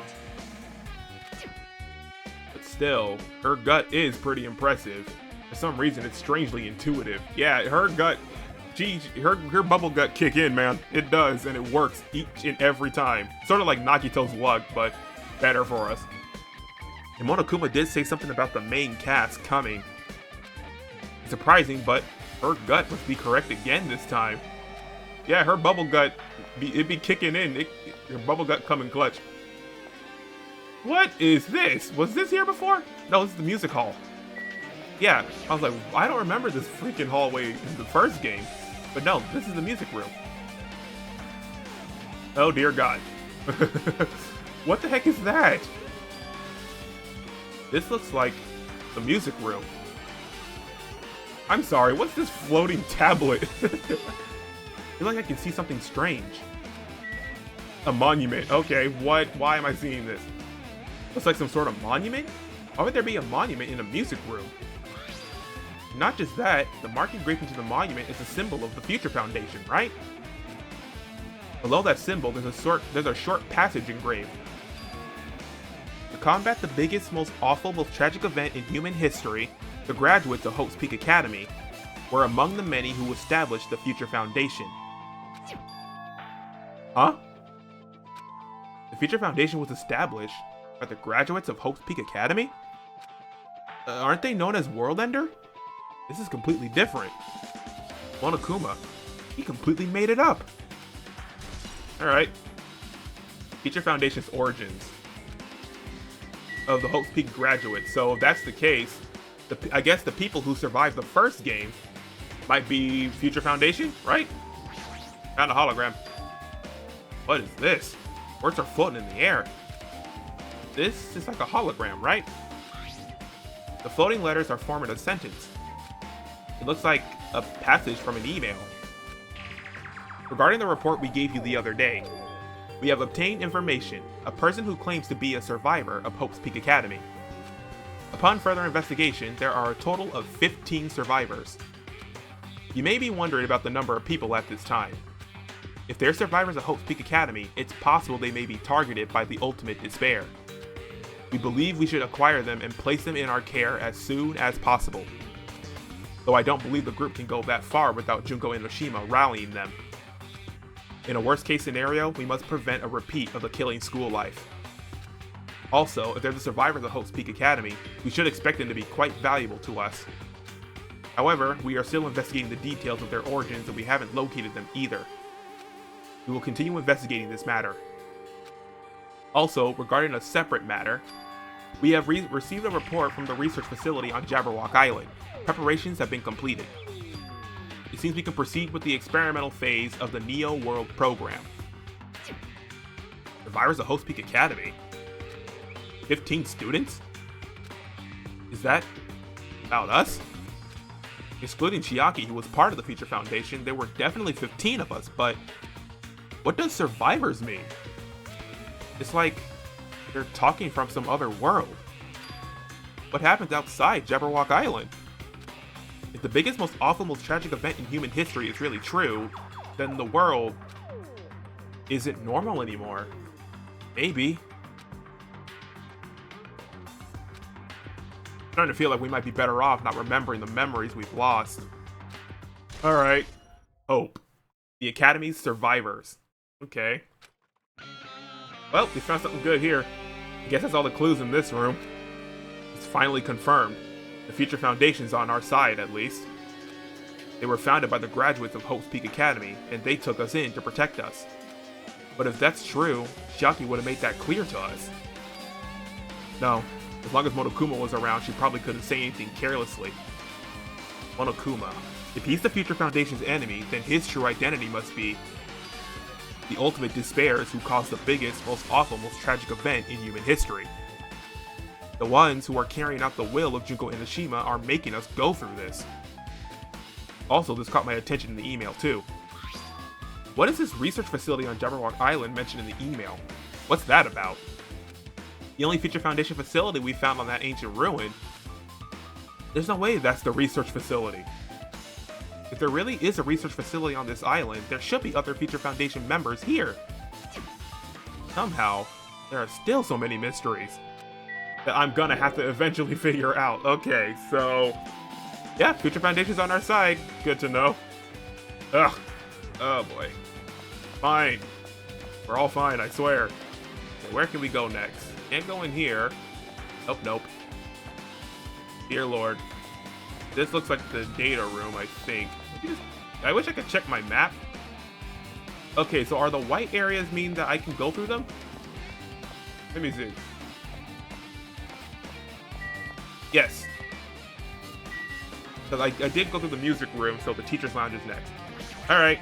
S1: But still, her gut is pretty impressive. For some reason, it's strangely intuitive. Yeah, her gut, her bubble gut kick in, man. It does, and it works each and every time. Sort of like Nakito's luck, but better for us. And Monokuma did say something about the main cast coming. It's surprising, but her gut must be correct again this time. Yeah, her bubble gut, it'd be kicking in. Her bubble gut coming clutch. What is this? Was this here before? No, this is the music hall. Yeah, I was like, I don't remember this freaking hallway in the first game. But no, this is the music room. Oh dear God. What the heck is that? This looks like the music room. I'm sorry, what's this floating tablet? I feel like I can see something strange. A monument. Okay, what? Why am I seeing this? Looks like some sort of monument? Why would there be a monument in a music room? Not just that, the mark engraved into the monument is a symbol of the Future Foundation, right? Below that symbol, there's a short passage engraved. To combat the biggest, most awful, most tragic event in human history, the graduates of Hope's Peak Academy were among the many who established the Future Foundation. Huh? The Future Foundation was established by the graduates of Hope's Peak Academy? Aren't they known as World Ender? This is completely different. Monokuma, he completely made it up. Alright. Future Foundation's origins of the Hope's Peak graduates. So if that's the case, I guess the people who survived the first game might be Future Foundation, right? Found a hologram. What is this? Words are floating in the air. This is like a hologram, right? The floating letters are forming a sentence. It looks like a passage from an email. Regarding the report we gave you the other day, we have obtained information, a person who claims to be a survivor of Hope's Peak Academy. Upon further investigation, there are a total of 15 survivors. You may be wondering about the number of people at this time. If they're survivors of Hope's Peak Academy, it's possible they may be targeted by the ultimate despair. We believe we should acquire them and place them in our care as soon as possible. Though I don't believe the group can go that far without Junko Enoshima rallying them. In a worst case scenario, we must prevent a repeat of the killing school life. Also, if they're the survivors of Hope's Peak Academy, we should expect them to be quite valuable to us. However, we are still investigating the details of their origins and we haven't located them either. We will continue investigating this matter. Also, regarding a separate matter, we have received a report from the research facility on Jabberwock Island. Preparations have been completed. It seems we can proceed with the experimental phase of the Neo World program. Survivors of Hope's Peak Academy? 15 students? Is that about us? Excluding Chiaki, who was part of the Future Foundation, there were definitely 15 of us, but what does survivors mean? It's like they're talking from some other world. What happens outside Jabberwock Island? If the biggest, most awful, most tragic event in human history is really true, then the world isn't normal anymore. Maybe. I'm starting to feel like we might be better off not remembering the memories we've lost. Alright. Hope. The Academy's survivors. Okay. Well, we found something good here. I guess that's all the clues in this room. It's finally confirmed. The Future Foundation's on our side, at least. They were founded by the graduates of Hope's Peak Academy, and they took us in to protect us. But if that's true, Chiaki would have made that clear to us. No, as long as Monokuma was around, she probably couldn't say anything carelessly. Monokuma. If he's the Future Foundation's enemy, then his true identity must be the ultimate despairs who caused the biggest, most awful, most tragic event in human history. The ones who are carrying out the will of Junko Enoshima are making us go through this. Also, this caught my attention in the email too. What is this research facility on Jabberwock Island mentioned in the email? What's that about? The only Future Foundation facility we found on that ancient ruin. There's no way that's the research facility. If there really is a research facility on this island, there should be other Future Foundation members here. Somehow, there are still so many mysteries that I'm gonna have to eventually figure out. Okay, so yeah, Future Foundation's on our side. Good to know. Ugh. Oh boy. Fine. We're all fine, I swear. Okay, where can we go next? Can't go in here. Oh, nope. Dear Lord. This looks like the data room, I think. I wish I could check my map. Okay, so are the white areas mean that I can go through them? Let me see. Yes. Because I did go through the music room, so the teacher's lounge is next. Alright.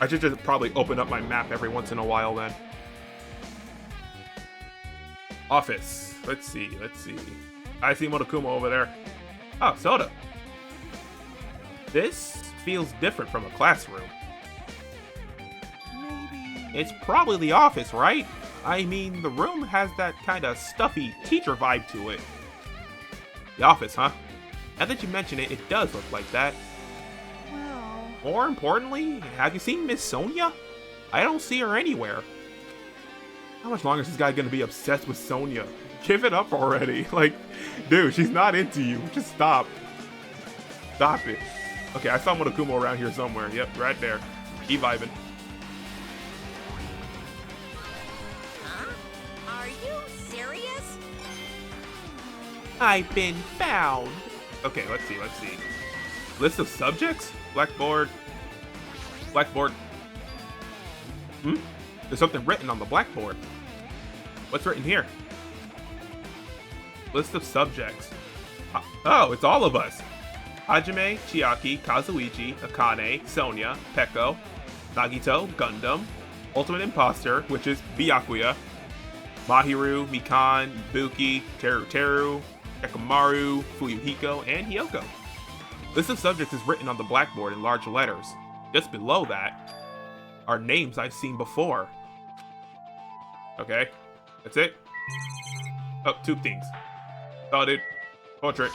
S1: I should just probably open up my map every once in a while then. Office. Let's see. I see Monokuma over there. Oh, soda. This feels different from a classroom.
S3: Maybe.
S1: It's probably the office, right? I mean, the room has that kind of stuffy teacher vibe to it. The office, huh? Now that you mention it, it does look like that.
S3: Well.
S1: More importantly, have you seen Miss Sonia? I don't see her anywhere. How much longer is this guy gonna be obsessed with Sonia? Give it up already. Like, dude, she's not into you. Just stop. Stop it. Okay, I saw Monokuma around here somewhere. Yep, right there. Keep vibing.
S5: Huh? Are you serious?
S1: I've been found. Okay, let's see. List of subjects? Blackboard. There's something written on the blackboard. What's written here? List of subjects. Oh, it's all of us. Hajime, Chiaki, Kazuichi, Akane, Sonia, Peko, Nagito, Gundam, Ultimate Imposter, which is Byakuya, Mahiru, Mikan, Ibuki, Teru, Ekamaru, Fuyuhiko, and Hiyoko. List of subjects is written on the blackboard in large letters. Just below that are names I've seen before. Okay, that's it. Oh, two things. Oh, dude. Portrait.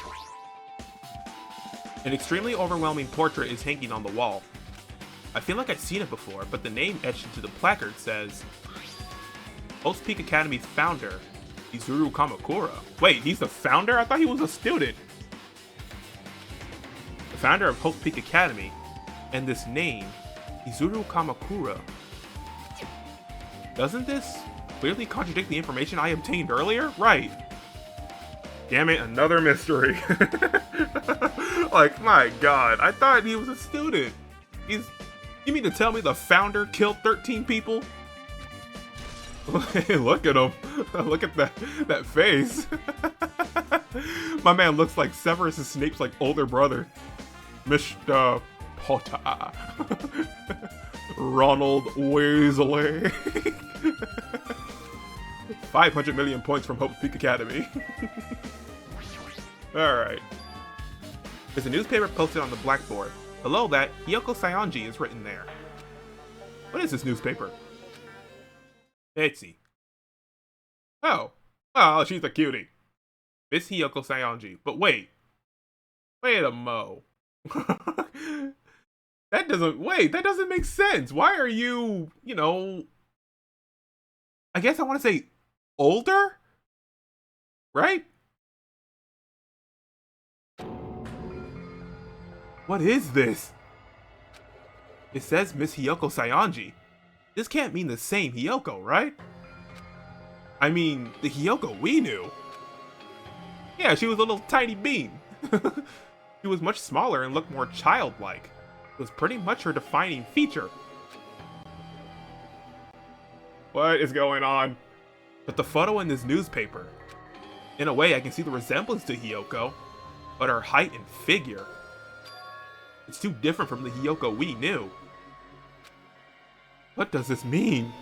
S1: An extremely overwhelming portrait is hanging on the wall. I feel like I've seen it before, but the name etched into the placard says Hope's Peak Academy's founder, Izuru Kamakura. Wait, he's the founder? I thought he was a student. The founder of Hope's Peak Academy, and this name, Izuru Kamakura. Doesn't this clearly contradict the information I obtained earlier? Right. Damn it, another mystery. Like, my god, I thought he was a student. You mean to tell me the founder killed 13 people? Look at him. Look at that face. My man looks like Severus Snape's like older brother. Mr. Potter. Ronald Weasley. 500 million points from Hope's Peak Academy. Alright. There's a newspaper posted on the blackboard. Below that, Hiyoko Saionji is written there. What is this newspaper? Etsy. Oh. Oh, she's a cutie. Miss Hiyoko Saionji. But wait. Wait a mo. That doesn't make sense. Why are you, I guess I want to say older? Right? What is this? It says Miss Hiyoko Saionji. This can't mean the same Hiyoko, right? I mean, the Hiyoko we knew. Yeah, she was a little tiny bean. She was much smaller and looked more childlike. It was pretty much her defining feature. What is going on? But the photo in this newspaper. In a way, I can see the resemblance to Hiyoko, but her height and figure. It's too different from the Hiyoko we knew. What does this mean?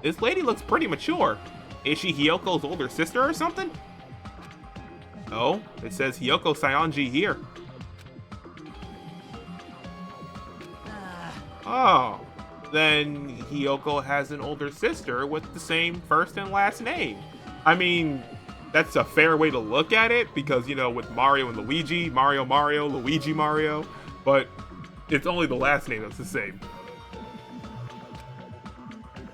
S1: This lady looks pretty mature. Is she Hiyoko's older sister or something? Oh, it says Hiyoko Saionji here. Oh, then Hiyoko has an older sister with the same first and last name. I mean, that's a fair way to look at it because, with Mario and Luigi, Mario, Luigi, Mario, but it's only the last name that's the same.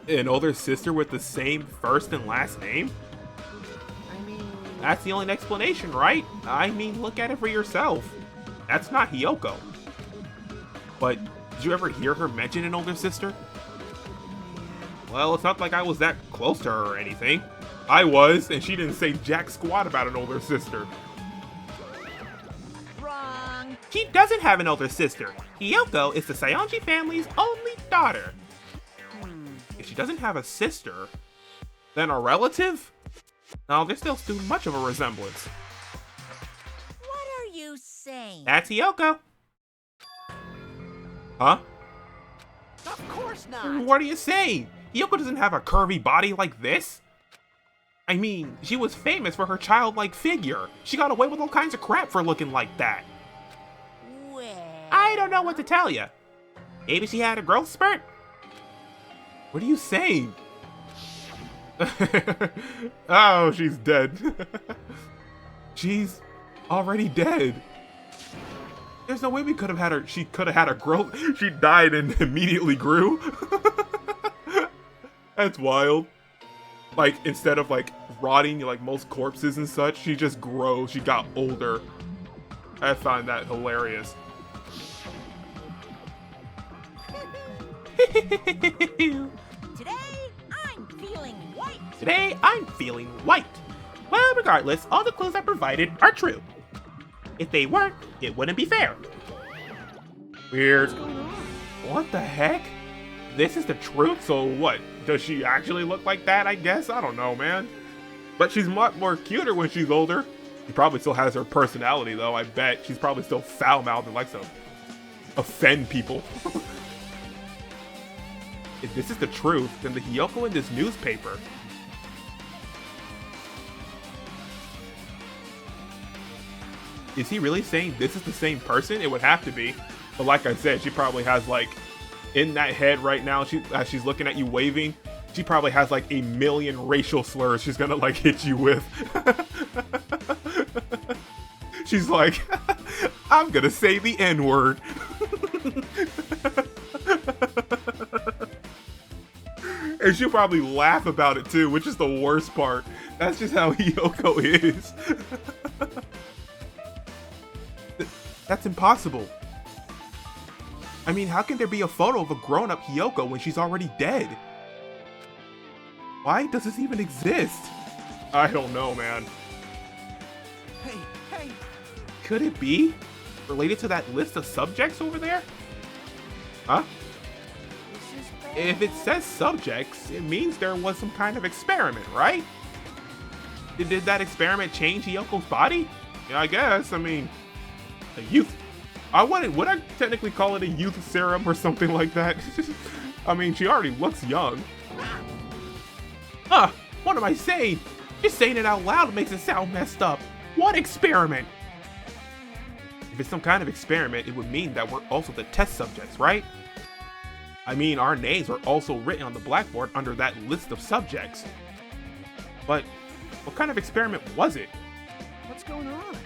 S1: An older sister with the same first and last name? I mean, that's the only explanation, right? I mean, look at it for yourself. That's not Hiyoko. But did you ever hear her mention an older sister? Well, it's not like I was that close to her or anything. I was, and she didn't say jack squat about an older sister.
S5: Wrong.
S7: She doesn't have an older sister. Hiyoko is the Saionji family's only daughter. If she doesn't have a sister, then a relative? No, there's still too much of a resemblance.
S5: What are you saying?
S7: That's Hiyoko. Huh?
S5: Of course not.
S7: What are you saying? Hiyoko doesn't have a curvy body like this. I mean, she was famous for her childlike figure. She got away with all kinds of crap for looking like that.
S5: Well,
S7: I don't know what to tell you. Maybe she had a growth spurt?
S1: What are you saying? Oh, she's dead. She's already dead. There's no way we could have had her. She could have had a growth. She died and immediately grew. That's wild. Like, instead of like rotting like most corpses and such, she just grows. She got older. I find that hilarious.
S7: Today, I'm feeling white. Well, regardless, all the clues I provided are true. If they weren't, it wouldn't be fair.
S1: Weird. What the heck? this is the truth, so what? Does she actually look like that, I guess? I don't know, man. But she's much more cuter when she's older. She probably still has her personality, though, I bet. She's probably still foul-mouthed and likes to offend people. If this is the truth, then the Hiyoko in this newspaper... Is he really saying this is the same person? It would have to be. But like I said, she probably has, like, in that head right now, as she's looking at you waving, she probably has, like, a million racial slurs she's gonna, like, hit you with. She's like, I'm gonna say the N-word. And she'll probably laugh about it, too, which is the worst part. That's just how Hiyoko is. That's impossible. I mean, how can there be a photo of a grown-up Hiyoko when she's already dead? Why does this even exist? I don't know, man.
S3: Hey!
S1: Could it be related to that list of subjects over there? Huh? If it says subjects, it means there was some kind of experiment, right? Did that experiment change Hiyoko's body? Yeah, I guess. I mean, a youth... would I technically call it a youth serum or something like that? I mean, she already looks young. Huh, what am I saying? Just saying it out loud makes it sound messed up. What experiment? If it's some kind of experiment, it would mean that we're also the test subjects, right? I mean, our names are also written on the blackboard under that list of subjects. But what kind of experiment was it?
S3: What's going on?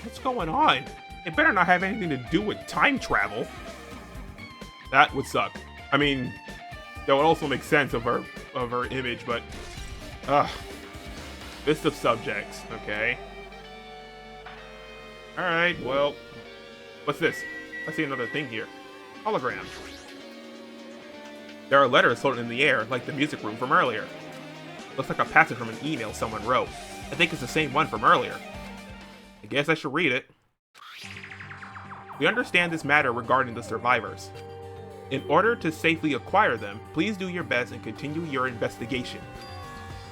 S1: What's going on? It better not have anything to do with time travel. That would suck. I mean, that would also make sense of her image, but list of subjects, okay. Alright, well, what's this? I see another thing here. Hologram. There are letters floating in the air, like the music room from earlier. Looks like a passage from an email someone wrote. I think it's the same one from earlier. I guess I should read it. We understand this matter regarding the survivors. In order to safely acquire them, please do your best and continue your investigation.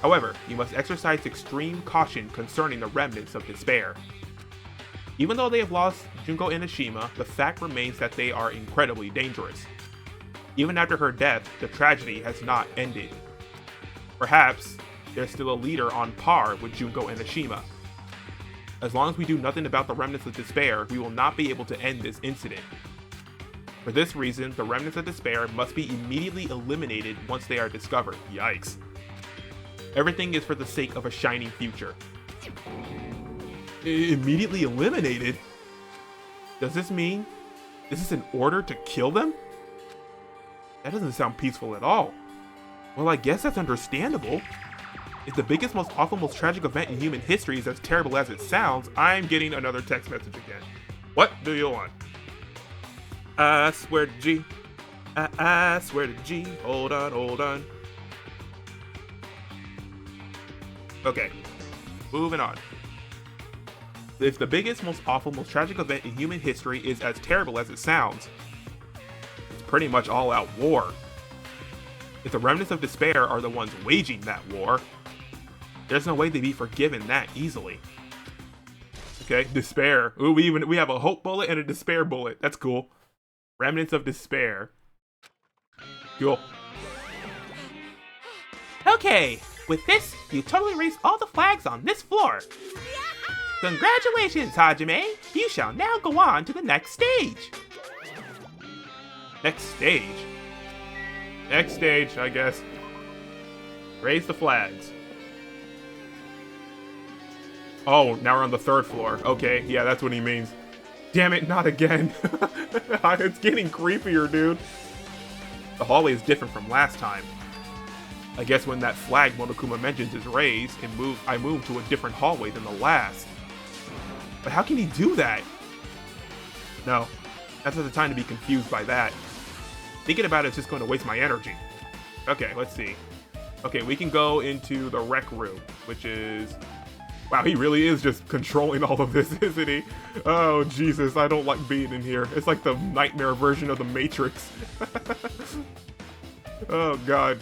S1: However, you must exercise extreme caution concerning the remnants of despair. Even though they have lost Junko Enoshima, the fact remains that they are incredibly dangerous. Even after her death, the tragedy has not ended. Perhaps, there's still a leader on par with Junko Enoshima. As long as we do nothing about the remnants of despair, we will not be able to end this incident. For this reason, the remnants of despair must be immediately eliminated once they are discovered. Yikes. Everything is for the sake of a shining future. Immediately eliminated? Does this mean this is an order to kill them? That doesn't sound peaceful at all. Well, I guess that's understandable. If the biggest, most awful, most tragic event in human history is as terrible as it sounds, I'm getting another text message again. What do you want? I swear to G. I swear to G. Hold on. Okay, moving on. If the biggest, most awful, most tragic event in human history is as terrible as it sounds, it's pretty much all-out war. If the remnants of despair are the ones waging that war, there's no way they'd be forgiven that easily. Okay, despair. Ooh, we have a hope bullet and a despair bullet. That's cool. Remnants of despair. Cool.
S7: Okay, with this, you totally erased all the flags on this floor. Congratulations, Hajime! You shall now go on to the next stage.
S1: Next stage? Next stage, I guess. Raise the flags. Oh, now we're on the 3rd floor. Okay, yeah, that's what he means. Damn it, not again. It's getting creepier, dude. The hallway is different from last time. I guess when that flag Monokuma mentions is raised, I move to a different hallway than the last. But how can he do that? No, that's not the time to be confused by that. Thinking about it is just going to waste my energy. Okay, let's see. Okay, we can go into the rec room, which is... Wow, he really is just controlling all of this, isn't he? Oh, Jesus, I don't like being in here. It's like the nightmare version of the Matrix. Oh, God.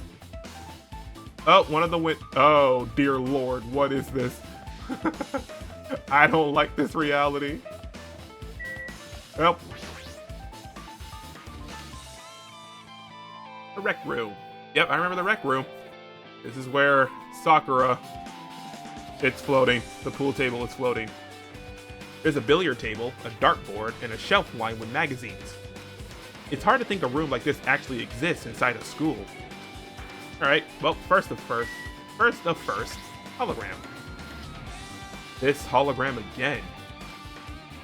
S1: Oh, one of the oh, dear Lord. What is this? I don't like this reality. Well. The rec room. Yep, I remember the rec room. This is where Sakura... It's floating. The pool table is floating. There's a billiard table, a dartboard, and a shelf lined with magazines. It's hard to think a room like this actually exists inside a school. Alright, well, first of first, hologram. This hologram again.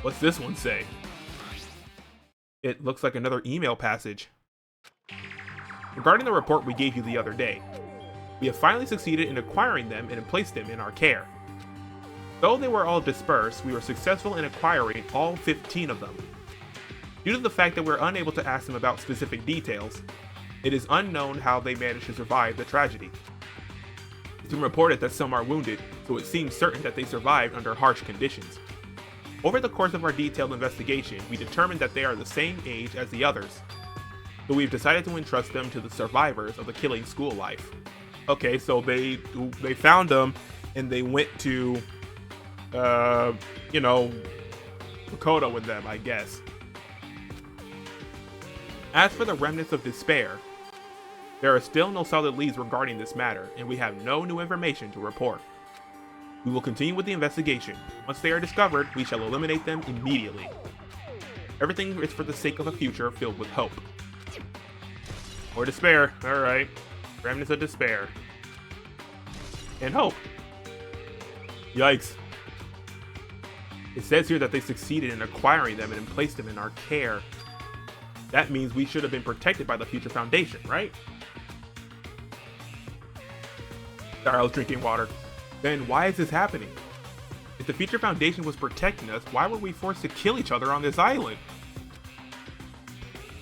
S1: What's this one say? It looks like another email passage. Regarding the report we gave you the other day, we have finally succeeded in acquiring them and placed them in our care. Though they were all dispersed, we were successful in acquiring all 15 of them. Due to the fact that we're unable to ask them about specific details, it is unknown how they managed to survive the tragedy. It's been reported that some are wounded, so it seems certain that they survived under harsh conditions. Over the course of our detailed investigation, we determined that they are the same age as the others, so we've decided to entrust them to the survivors of the killing school life. Okay, so they found them, and they went to, you know, Makoto with them, I guess. As for the remnants of despair, there are still no solid leads regarding this matter, and we have no new information to report. We will continue with the investigation. Once they are discovered, we shall eliminate them immediately. Everything is for the sake of a future filled with hope. Or despair, alright. Remnants of despair. And hope. Yikes. It says here that they succeeded in acquiring them and placed them in our care. That means we should have been protected by the Future Foundation, right? Sorry, I was drinking water. Then why is this happening? If the Future Foundation was protecting us, why were we forced to kill each other on this island?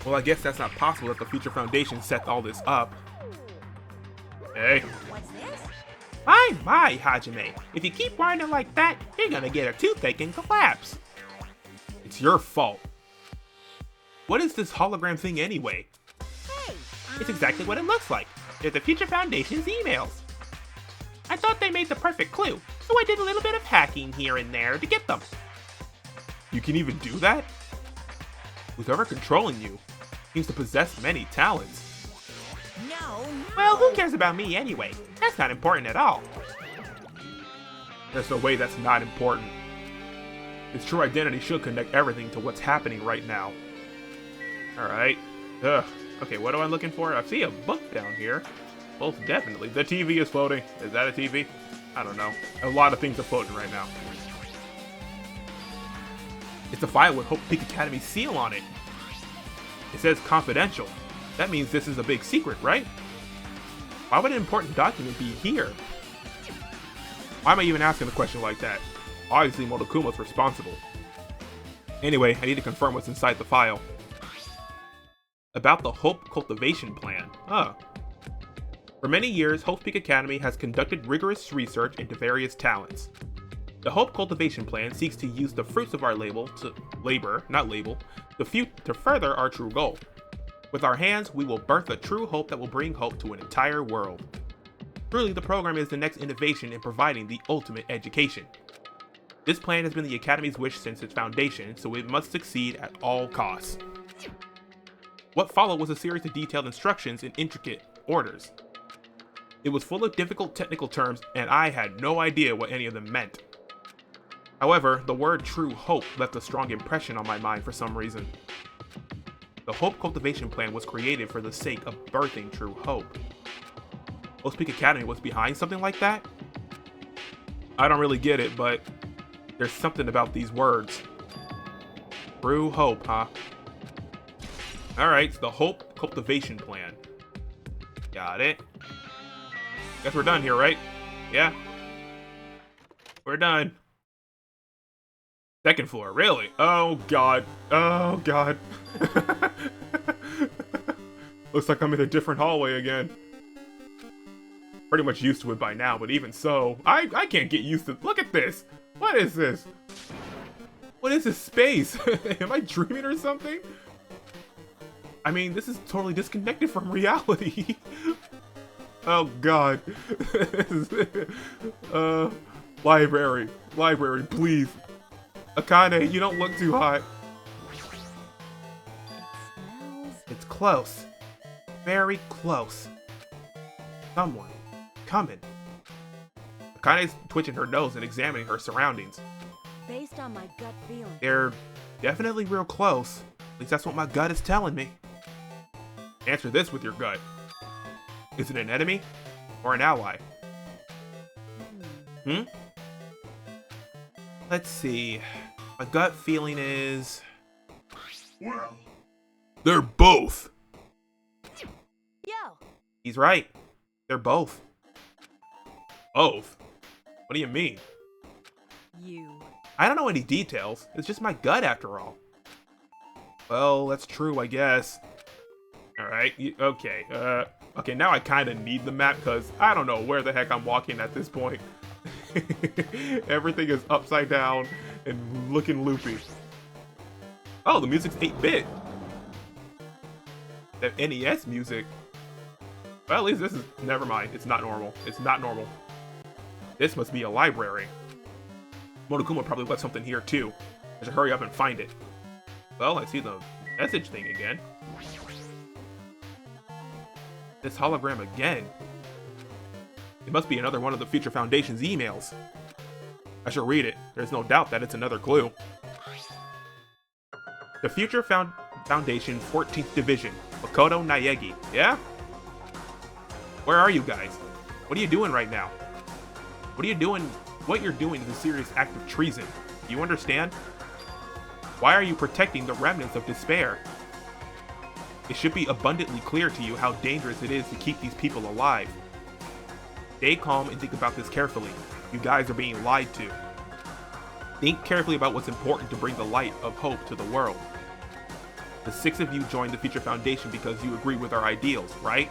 S1: Well, I guess that's not possible that the Future Foundation set all this up. Hey.
S4: What's this?
S7: My, Hajime. If you keep whining like that, you're gonna get a toothache and collapse.
S1: It's your fault. What is this hologram thing anyway?
S4: Hey!
S7: It's exactly what it looks like. They're the Future Foundation's emails. I thought they made the perfect clue, so I did a little bit of hacking here and there to get them.
S1: You can even do that? Whoever controlling you seems to possess many talents.
S4: No.
S7: Well, who cares about me anyway? That's not important at all.
S1: There's no way that's not important. Its true identity should connect everything to what's happening right now. Alright. Ugh. Okay, what am I looking for? I see a book down here. Most definitely. The TV is floating. Is that a TV? I don't know. A lot of things are floating right now. It's a file with Hope Peak Academy's seal on it. It says confidential. That means this is a big secret, right? Why would an important document be here? Why am I even asking a question like that? Obviously, Motokuma's responsible. Anyway, I need to confirm what's inside the file. About the Hope Cultivation Plan. For many years, Hope Peak Academy has conducted rigorous research into various talents. The Hope Cultivation Plan seeks to use the fruits of our to further our true goal. With our hands, we will birth a true hope that will bring hope to an entire world. Truly, the program is the next innovation in providing the ultimate education. This plan has been the Academy's wish since its foundation, so it must succeed at all costs. What followed was a series of detailed instructions in intricate orders. It was full of difficult technical terms, and I had no idea what any of them meant. However, the word true hope left a strong impression on my mind for some reason. The Hope Cultivation Plan was created for the sake of birthing true hope. Hope Peak Academy was behind something like that? I don't really get it, but there's something about these words. True hope, huh? Alright, it's the Hope Cultivation Plan. Got it. Guess we're done here, right? Yeah. We're done. Second floor, really? Oh god. Oh god. Looks like I'm in a different hallway again. Pretty much used to it by now, but even so, I can't get used to. Look at this. What is this? What is this space? Am I dreaming or something? I mean, this is totally disconnected from reality. Oh god. Library, please. Akane, you don't look too hot.
S7: It's close. Very close. Someone coming.
S1: Akane's twitching her nose and examining her surroundings.
S4: Based on my gut feeling.
S7: They're definitely real close. At least that's what my gut is telling me.
S1: Answer this with your gut. Is it an enemy or an ally?
S7: Hmm? Let's see. My gut feeling is...
S6: Well,
S1: They're both.
S4: Yo,
S7: He's right. They're both.
S1: Both? What do you mean?
S4: you.
S7: I don't know any details. It's just my gut after all.
S1: Well, that's true, I guess. Alright, okay. Okay, now I kind of need the map because I don't know where the heck I'm walking at this point. Everything is upside down and looking loopy. Oh, the music's 8-bit. That NES music. Well, at least this is... Never mind. It's not normal. It's not normal. This must be a library. Monokuma probably left something here, too. I should hurry up and find it. Well, I see the message thing again. This hologram again. It must be another one of the Future Foundation's emails. I should read it. There's no doubt that it's another clue. The Future Foundation 14th Division, Makoto Naegi. Yeah? Where are you guys? What are you doing right now? What are you doing? What you're doing is a serious act of treason. Do you understand? Why are you protecting the remnants of despair? It should be abundantly clear to you how dangerous it is to keep these people alive. Stay calm and think about this carefully. You guys are being lied to. Think carefully about what's important to bring the light of hope to the world. The 6 of you joined the Future Foundation because you agree with our ideals, right?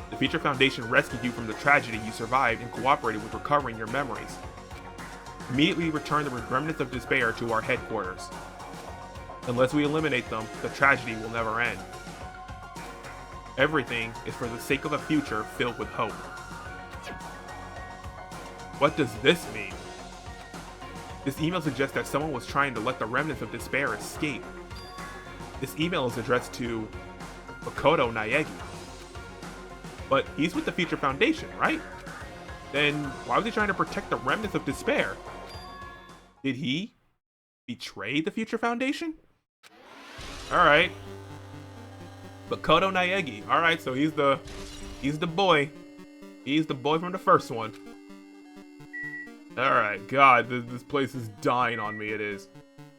S1: The Future Foundation rescued you from the tragedy you survived and cooperated with recovering your memories. Immediately return the remnants of despair to our headquarters. Unless we eliminate them, the tragedy will never end. Everything is for the sake of a future filled with hope. What does this mean? This email suggests that someone was trying to let the remnants of despair escape. This email is addressed to Makoto Naegi. But he's with the Future Foundation, right? Then why was he trying to protect the remnants of despair? Did he betray the Future Foundation? Alright. Makoto Naegi. Alright, so he's the boy. He's the boy from the first one. Alright, God, this place is dying on me, it is.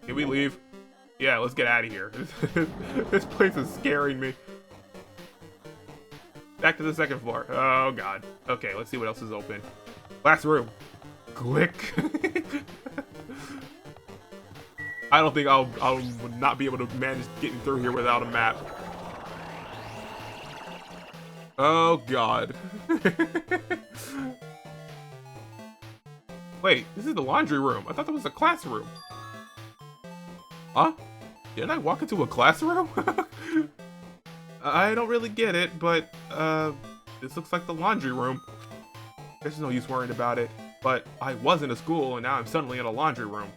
S1: Can we leave? Yeah, let's get out of here. This place is scaring me. Back to the second floor. Oh, God. Okay, let's see what else is open. Last room. Click. I don't think I'll not be able to manage getting through here without a map. Oh, God. Wait, this is the laundry room. I thought that was a classroom. Huh? Didn't I walk into a classroom? I don't really get it, but this looks like the laundry room. There's no use worrying about it. But I was in a school and now I'm suddenly in a laundry room.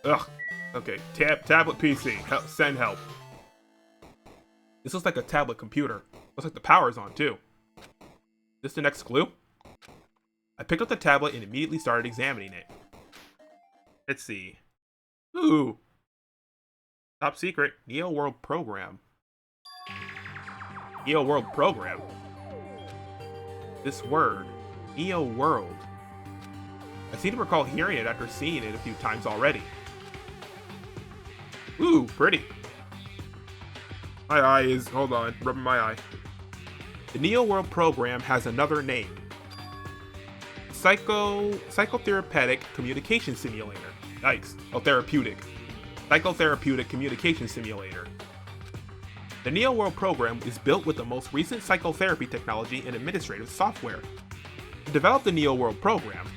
S1: Ugh. Okay, tablet PC. Send help. This looks like a tablet computer. Looks like the power's on too. This the next clue? I picked up the tablet and immediately started examining it. Let's see. Ooh. Top secret, Neo World Program. Neo World Program? This word, Neo World. I seem to recall hearing it after seeing it a few times already. Ooh, pretty. My eye is, hold on, rubbing my eye. The Neo World Program has another name. Psychotherapeutic Communication Simulator. Yikes. Oh, therapeutic. Psychotherapeutic Communication Simulator. The Neo World Program is built with the most recent psychotherapy technology and administrative software. To develop the Neo World Program,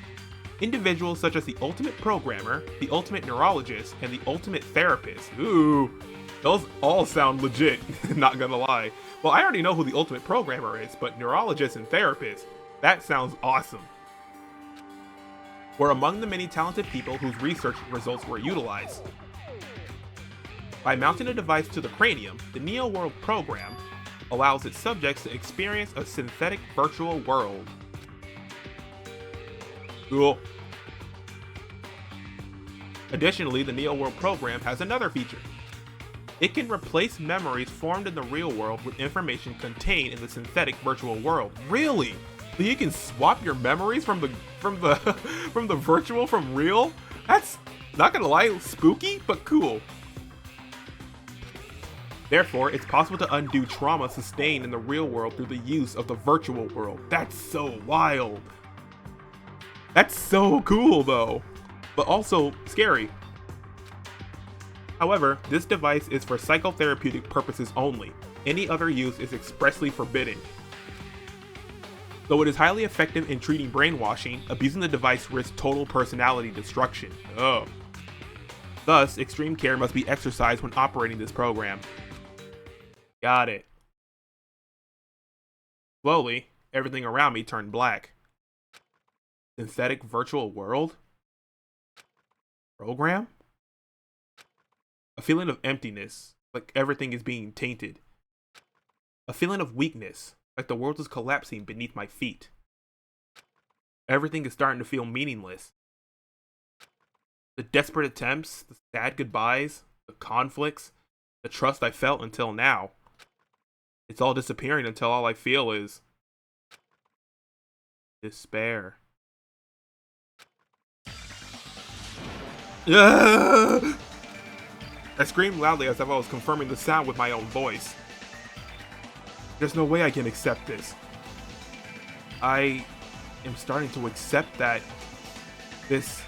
S1: individuals such as the Ultimate Programmer, the Ultimate Neurologist, and the Ultimate Therapist, Those all sound legit, not gonna lie. Well, I already know who the ultimate programmer is, but neurologist and therapist, that sounds awesome. Were among the many talented people whose research results were utilized. By mounting a device to the cranium, the Neo World program allows its subjects to experience a synthetic virtual world. Cool. Additionally, the Neo World program has another feature. It can replace memories formed in the real world with information contained in the synthetic virtual world. Really? So you can swap your memories from the from the virtual from real? That's not gonna lie, spooky, but cool. Therefore, it's possible to undo trauma sustained in the real world through the use of the virtual world. That's so wild. That's so cool though, but also scary. However, this device is for psychotherapeutic purposes only. Any other use is expressly forbidden. Though it is highly effective in treating brainwashing, abusing the device risks total personality destruction. Oh. Thus, extreme care must be exercised when operating this program. Got it. Slowly, everything around me turned black. Synthetic virtual world? Program? A feeling of emptiness, like everything is being tainted. A feeling of weakness, like the world is collapsing beneath my feet. Everything is starting to feel meaningless. The desperate attempts, the sad goodbyes, the conflicts, the trust I felt until now. It's all disappearing until all I feel is despair. I screamed loudly as if I was confirming the sound with my own voice. There's no way I can accept this. I am starting to accept that this...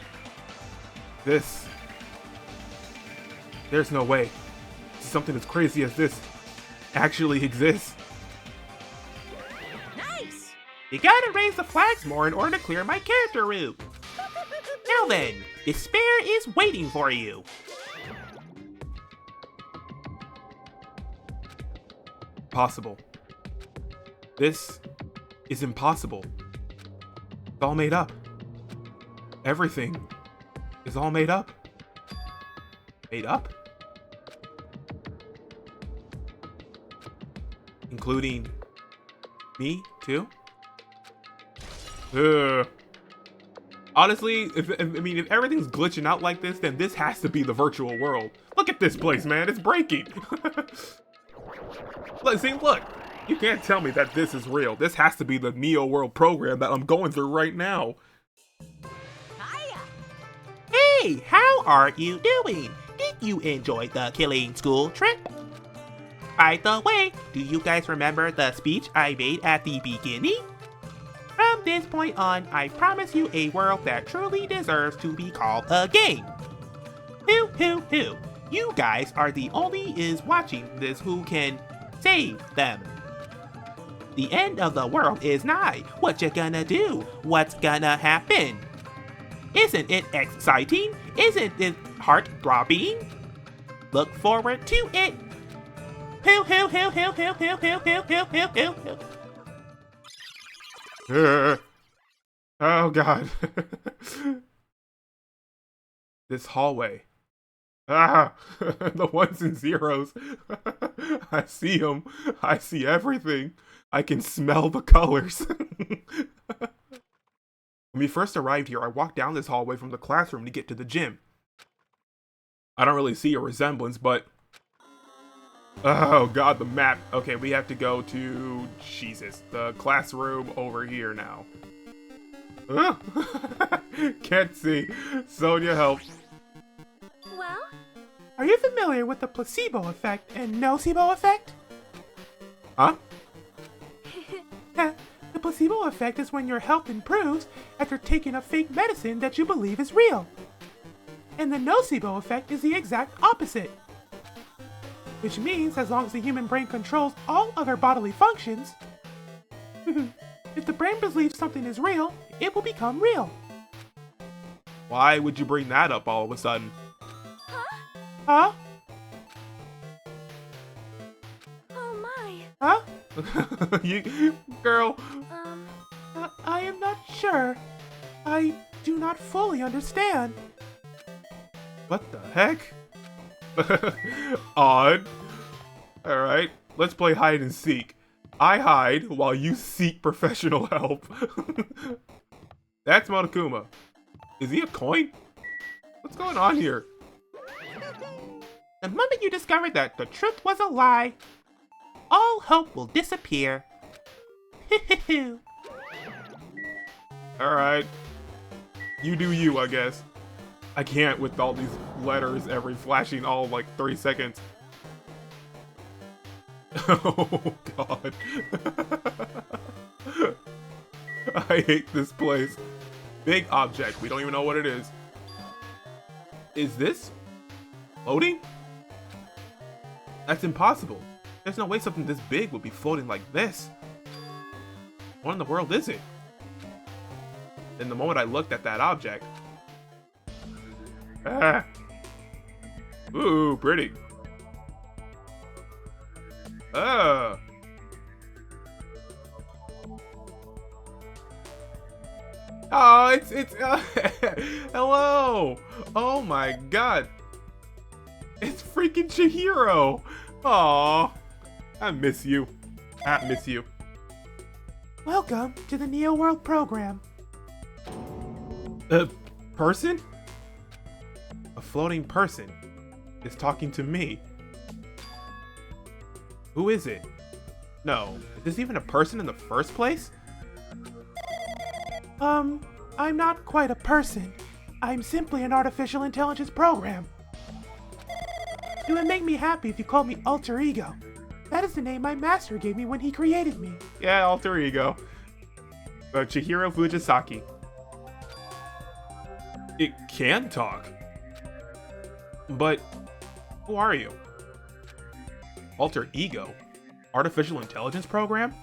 S1: There's no way something as crazy as this actually exists.
S4: Nice!
S7: You gotta raise the flags more in order to clear my character route. Now then, despair is waiting for you.
S1: Possible. This is impossible. It's all made up. Everything is all made up. Made up? Including me, too? Honestly, if everything's glitching out like this, then this has to be the virtual world. Look at this place, man. It's breaking. Look. You can't tell me that this is real. This has to be the Neo World program that I'm going through right now.
S4: Hiya!
S7: Hey, how are you doing? Did you enjoy the killing school trip? By the way, do you guys remember the speech I made at the beginning? From this point on, I promise you a world that truly deserves to be called a game. Hoo. You guys are the only is watching this who can save them. The end of the world is nigh. What you gonna do? What's gonna happen? Isn't it exciting? Isn't it heart-throbbing? Look forward to it. Hoo.
S1: Oh god. This hallway. The ones and zeros. I see them. I see everything. I can smell the colors. When we first arrived here, I walked down this hallway from the classroom to get to the gym. I don't really see a resemblance, but... Oh god, the map. Okay, we have to go to... Jesus, the classroom over here now. Can't see. Sonia, help.
S4: Well?
S7: Are you familiar with the placebo effect and nocebo effect?
S1: Huh?
S7: The placebo effect is when your health improves after taking a fake medicine that you believe is real. And the nocebo effect is the exact opposite. Which means as long as the human brain controls all other bodily functions, if the brain believes something is real, it will become real.
S1: Why would you bring that up all of a sudden?
S7: Huh? Huh?
S1: Girl.
S7: I am not sure. I do not fully understand.
S1: What the heck? Odd. Alright, let's play hide and seek. I hide while you seek professional help. That's Monokuma. Is he a coin? What's going on here?
S7: The moment you discover that the truth was a lie, all hope will disappear.
S1: Alright. You do you, I guess. I can't with all these letters flashing all like 3 seconds. Oh god. I hate this place. Big object. We don't even know what it is. Is this floating? That's impossible. There's no way something this big would be floating like this. What in the world is it? And the moment I looked at that object... Ah. Ooh, pretty. Ah. Oh, it's hello. Oh my god. It's freaking Chihiro. Aw. I miss you. I miss you.
S7: Welcome to the Neo World program.
S1: A person? A floating person is talking to me. Who is it? No, is this even a person in the first place?
S7: I'm not quite a person. I'm simply an artificial intelligence program. It would make me happy if you called me Alter Ego. That is the name my master gave me when he created me.
S1: Yeah, Alter Ego. Chihiro Fujisaki. It can talk. But who are you? Alter Ego? Artificial intelligence program?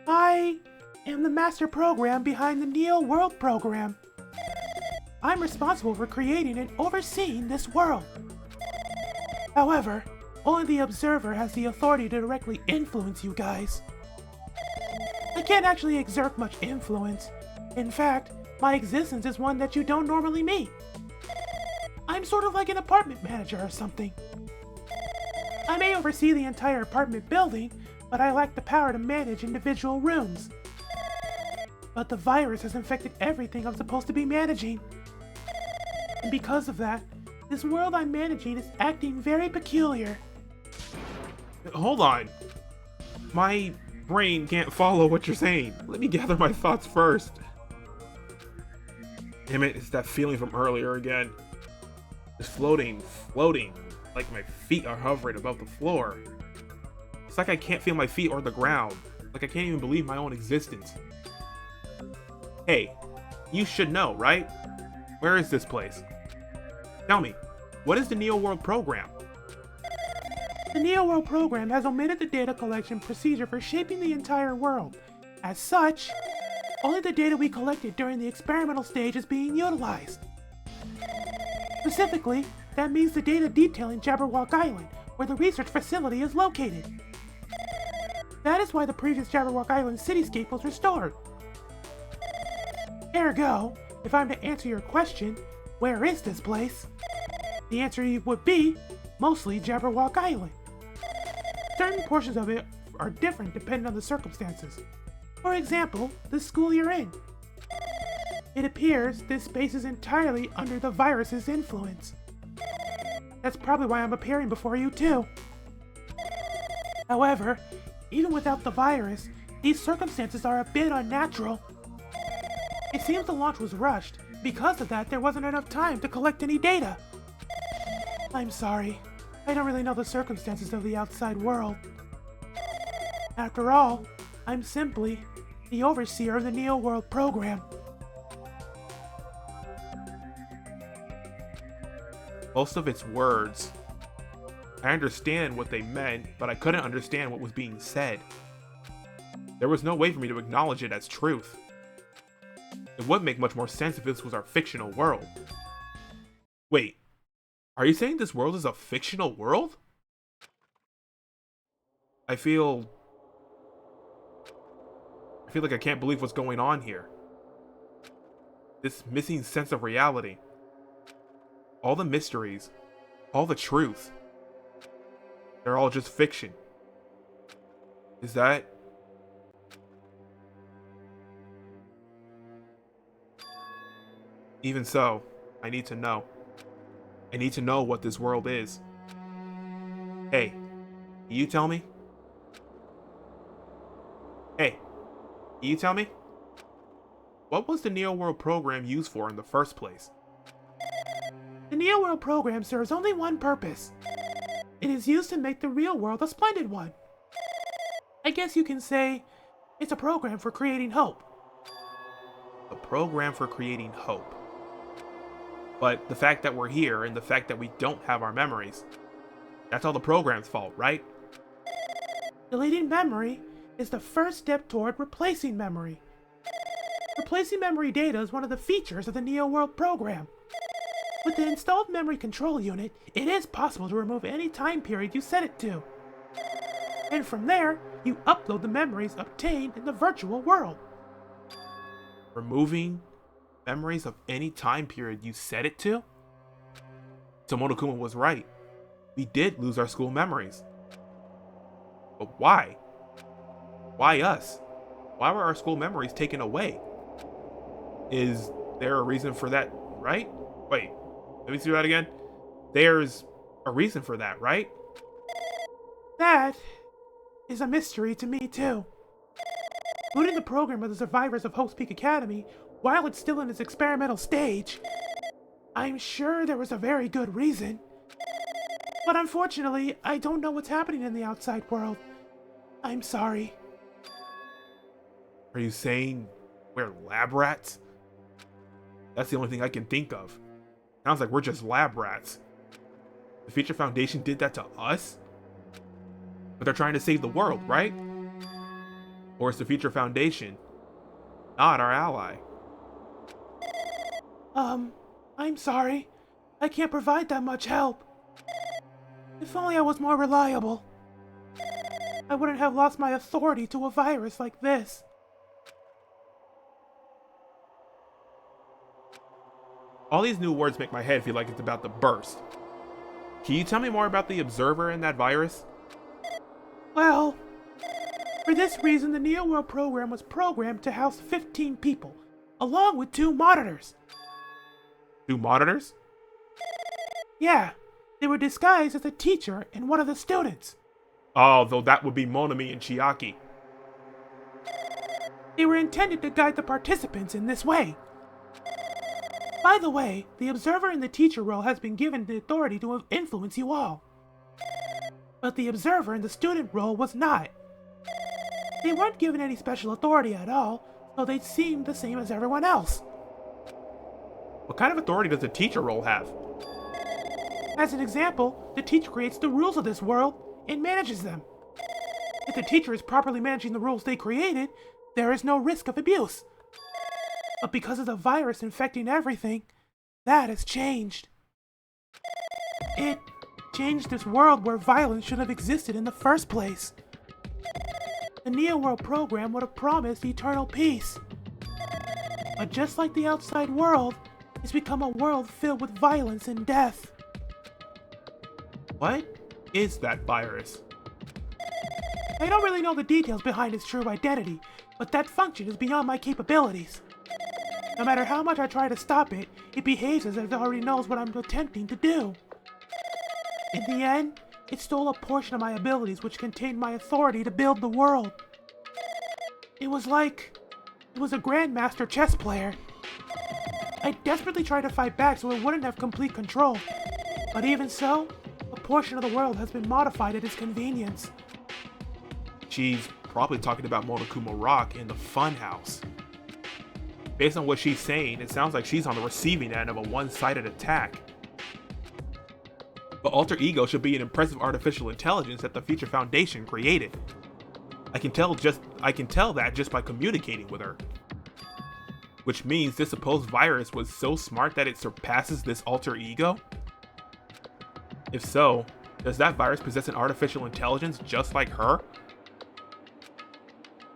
S7: I am the master program behind the Neo World program. I'm responsible for creating and overseeing this world. However, only the observer has the authority to directly influence you guys. I can't actually exert much influence. In fact, my existence is one that you don't normally meet. I'm sort of like an apartment manager or something. I may oversee the entire apartment building, but I lack the power to manage individual rooms. But the virus has infected everything I'm supposed to be managing. And because of that, this world I'm managing is acting very peculiar.
S1: Hold on. My brain can't follow what you're saying. Let me gather my thoughts first. Damn it, it's that feeling from earlier again. Just floating, like my feet are hovering above the floor. It's like I can't feel my feet or the ground. Like I can't even believe my own existence. Hey, you should know, right? Where is this place? Tell me, what is the Neo World program?
S7: The Neo World program has omitted the data collection procedure for shaping the entire world. As such, only the data we collected during the experimental stage is being utilized. Specifically, that means the data detailing Jabberwock Island, where the research facility is located. That is why the previous Jabberwock Island cityscape was restored. Ergo, if I'm to answer your question, where is this place? The answer would be, mostly Jabberwock Island. Certain portions of it are different depending on the circumstances. For example, the school you're in. It appears this space is entirely under the virus's influence. That's probably why I'm appearing before you too. However, even without the virus, these circumstances are a bit unnatural. It seems the launch was rushed. Because of that, there wasn't enough time to collect any data. I'm sorry. I don't really know the circumstances of the outside world. After all, I'm simply the overseer of the Neo World program.
S1: Most of its words. I understand what they meant, but I couldn't understand what was being said. There was no way for me to acknowledge it as truth. It would make much more sense if this was our fictional world. Wait, are you saying this world is a fictional world? I feel like I can't believe what's going on here. This missing sense of reality. All the mysteries, all the truth. They're all just fiction. Is that... Even so, I need to know. I need to know what this world is. Hey, can you tell me? Hey, can you tell me? What was the Neo World program used for in the first place?
S7: The Neo World program serves only one purpose. It is used to make the real world a splendid one. I guess you can say it's a program for creating hope.
S1: A program for creating hope. But the fact that we're here and the fact that we don't have our memories, that's all the program's fault, right?
S7: Deleting memory is the first step toward replacing memory. Replacing memory data is one of the features of the Neo World program. With the installed memory control unit, it is possible to remove any time period you set it to. And from there, you upload the memories obtained in the virtual world.
S1: Removing memories of any time period you set it to? So Monokuma was right. We did lose our school memories. But why? Why us? Why were our school memories taken away? Is there a reason for that, right? Wait, let me see that again. There's a reason for that, right?
S7: That is a mystery to me too. Booting the program of the survivors of Hope's Peak Academy while it's still in its experimental stage, I'm sure there was a very good reason. But unfortunately, I don't know what's happening in the outside world. I'm sorry.
S1: Are you saying we're lab rats? That's the only thing I can think of. Sounds like we're just lab rats. The Future Foundation did that to us? But they're trying to save the world, right? Or is the Future Foundation not our ally?
S7: I'm sorry. I can't provide that much help. If only I was more reliable. I wouldn't have lost my authority to a virus like this.
S1: All these new words make my head feel like it's about to burst. Can you tell me more about the Observer and that virus?
S7: Well, for this reason, the Neo World program was programmed to house 15 people, along with 2 monitors.
S1: 2 monitors?
S7: Yeah, they were disguised as a teacher and one of the students.
S1: Oh, though that would be Monami and Chiaki.
S7: They were intended to guide the participants in this way. By the way, the observer in the teacher role has been given the authority to influence you all. But the observer in the student role was not. They weren't given any special authority at all, so they seemed the same as everyone else.
S1: What kind of authority does the teacher role have?
S7: As an example, the teacher creates the rules of this world and manages them. If the teacher is properly managing the rules they created, there is no risk of abuse. But because of the virus infecting everything, that has changed. It changed this world where violence should have existed in the first place. The Neo World program would have promised eternal peace. But just like the outside world, it's become a world filled with violence and death.
S1: What is that virus?
S7: I don't really know the details behind its true identity, but that function is beyond my capabilities. No matter how much I try to stop it, it behaves as if it already knows what I'm attempting to do. In the end, it stole a portion of my abilities which contained my authority to build the world. It was like it was a grandmaster chess player. I desperately tried to fight back so it wouldn't have complete control, but even so, a portion of the world has been modified at its convenience.
S1: She's probably talking about Monokuma Rock in the funhouse. Based on what she's saying, it sounds like she's on the receiving end of a one-sided attack. The alter ego should be an impressive artificial intelligence that the Future Foundation created. I can tell that just by communicating with her. Which means this supposed virus was so smart that it surpasses this alter ego? If so, does that virus possess an artificial intelligence just like her?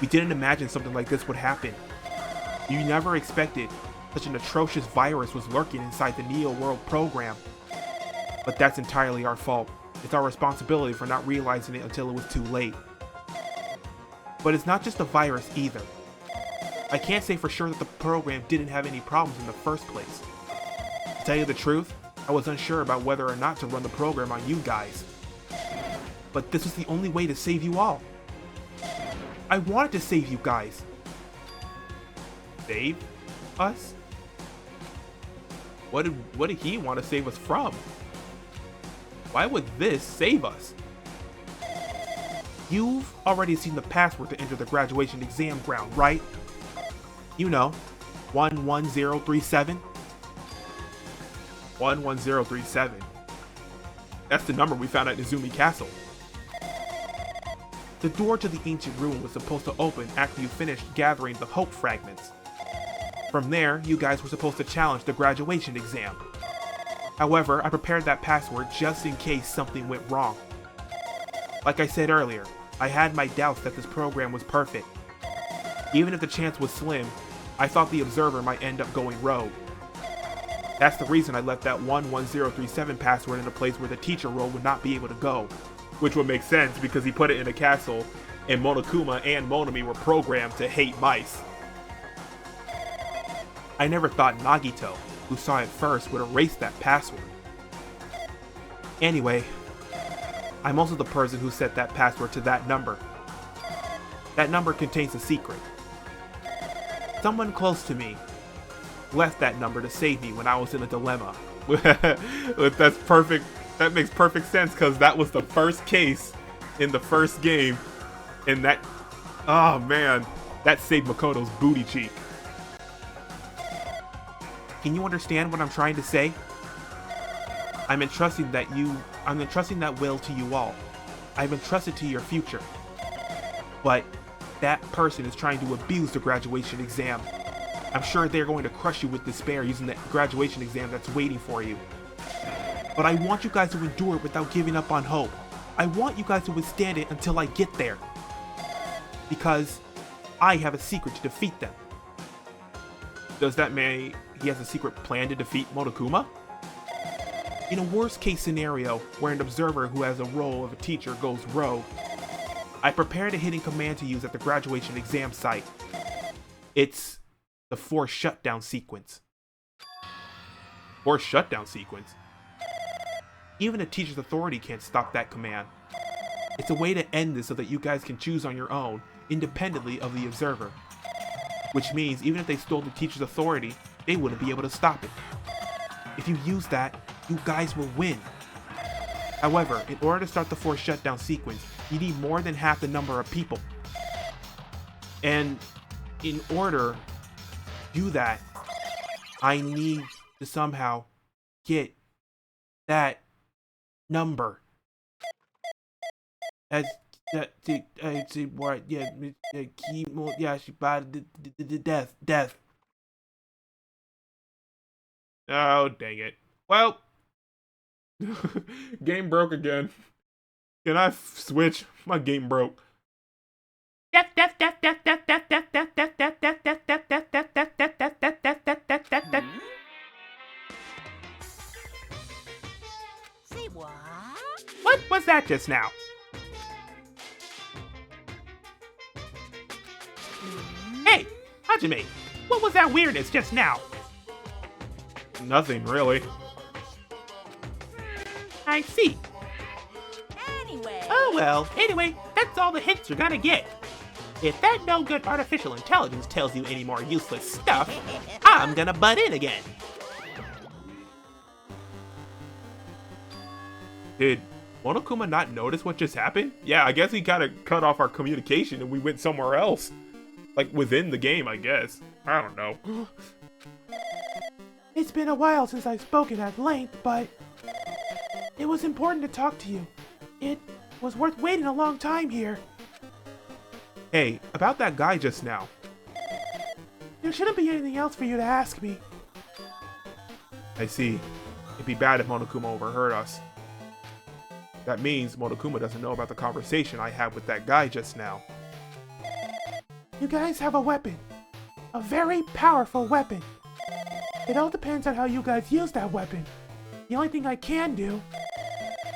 S7: We didn't imagine something like this would happen. You never expected such an atrocious virus was lurking inside the Neo World program. But that's entirely our fault. It's our responsibility for not realizing it until it was too late. But it's not just a virus either. I can't say for sure that the program didn't have any problems in the first place. To tell you the truth, I was unsure about whether or not to run the program on you guys. But this was the only way to save you all. I wanted to save you guys. Save us? What did he want to save us from? Why would this save us? You've already seen the password to enter the graduation exam ground, right? You know, 11037. 11037. That's the number we found at Izumi Castle. The door to the ancient ruin was supposed to open after you finished gathering the hope fragments. From there, you guys were supposed to challenge the graduation exam. However, I prepared that password just in case something went wrong. Like I said earlier, I had my doubts that this program was perfect. Even if the chance was slim, I thought the observer might end up going rogue. That's the reason I left that 11037 password in a place where the teacher role would not be able to go.
S1: Which would make sense because he put it in a castle, and Monokuma and Monami were programmed to hate mice.
S7: I never thought Nagito, who saw it first, would erase that password. Anyway, I'm also the person who set that password to that number. That number contains a secret. Someone close to me left that number to save me when I was in a dilemma.
S1: That's perfect. That makes perfect sense because that was the first case in the first game, and that, oh man, that saved Makoto's booty cheek.
S7: Can you understand what I'm trying to say? I'm entrusting that will to you all. I've entrusted to your future. But that person is trying to abuse the graduation exam. I'm sure they're going to crush you with despair using the graduation exam that's waiting for you. But I want you guys to endure it without giving up on hope. I want you guys to withstand it until I get there. Because I have a secret to defeat them.
S1: Does that mean he has a secret plan to defeat Monokuma?
S7: In a worst case scenario where an observer who has a role of a teacher goes rogue, I prepared a hidden command to use at the graduation exam site. It's the forced shutdown sequence.
S1: Forced shutdown sequence?
S7: Even a teacher's authority can't stop that command. It's a way to end this so that you guys can choose on your own, independently of the observer. Which means even if they stole the teacher's authority, they wouldn't be able to stop it. If you use that, you guys will win. However, in order to start the forced shutdown sequence, you need more than half the number of people. And in order to do that, I need to somehow get that number. As what? Yeah, chemo. Yeah, she bought the death.
S1: Oh, dang it. Well, game broke again. Can I switch? My game broke.
S4: Say what?
S7: What was that just now? Hey, Hajime, what was that weirdness just now?
S1: Nothing, really.
S7: I see.
S4: Anyway.
S7: Oh well, anyway, that's all the hints you're gonna get. If that no good artificial intelligence tells you any more useless stuff, I'm gonna butt in again.
S1: Did Monokuma not notice what just happened? Yeah, I guess he kind of cut off our communication and we went somewhere else. Like, within the game, I guess. I don't know.
S7: It's been a while since I've spoken at length, but it was important to talk to you. It was worth waiting a long time here.
S1: Hey, about that guy just now.
S7: There shouldn't be anything else for you to ask me.
S1: I see. It'd be bad if Monokuma overheard us. That means Monokuma doesn't know about the conversation I had with that guy just now.
S7: You guys have a weapon. A very powerful weapon. It all depends on how you guys use that weapon. The only thing I can do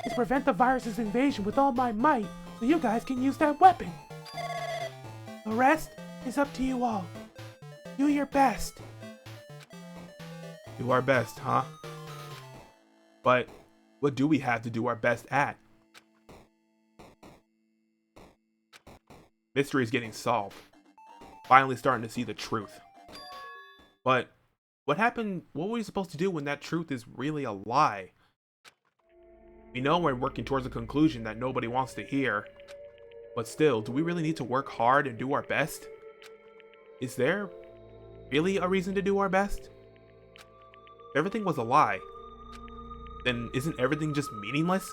S7: is prevent the virus's invasion with all my might so you guys can use that weapon. The rest is up to you all. Do your best.
S1: Do our best, huh? But what do we have to do our best at? Mystery is getting solved. Finally starting to see the truth. But what happened? What were we supposed to do when that truth is really a lie? We know we're working towards a conclusion that nobody wants to hear. But still, do we really need to work hard and do our best? Is there really a reason to do our best? If everything was a lie, then isn't everything just meaningless?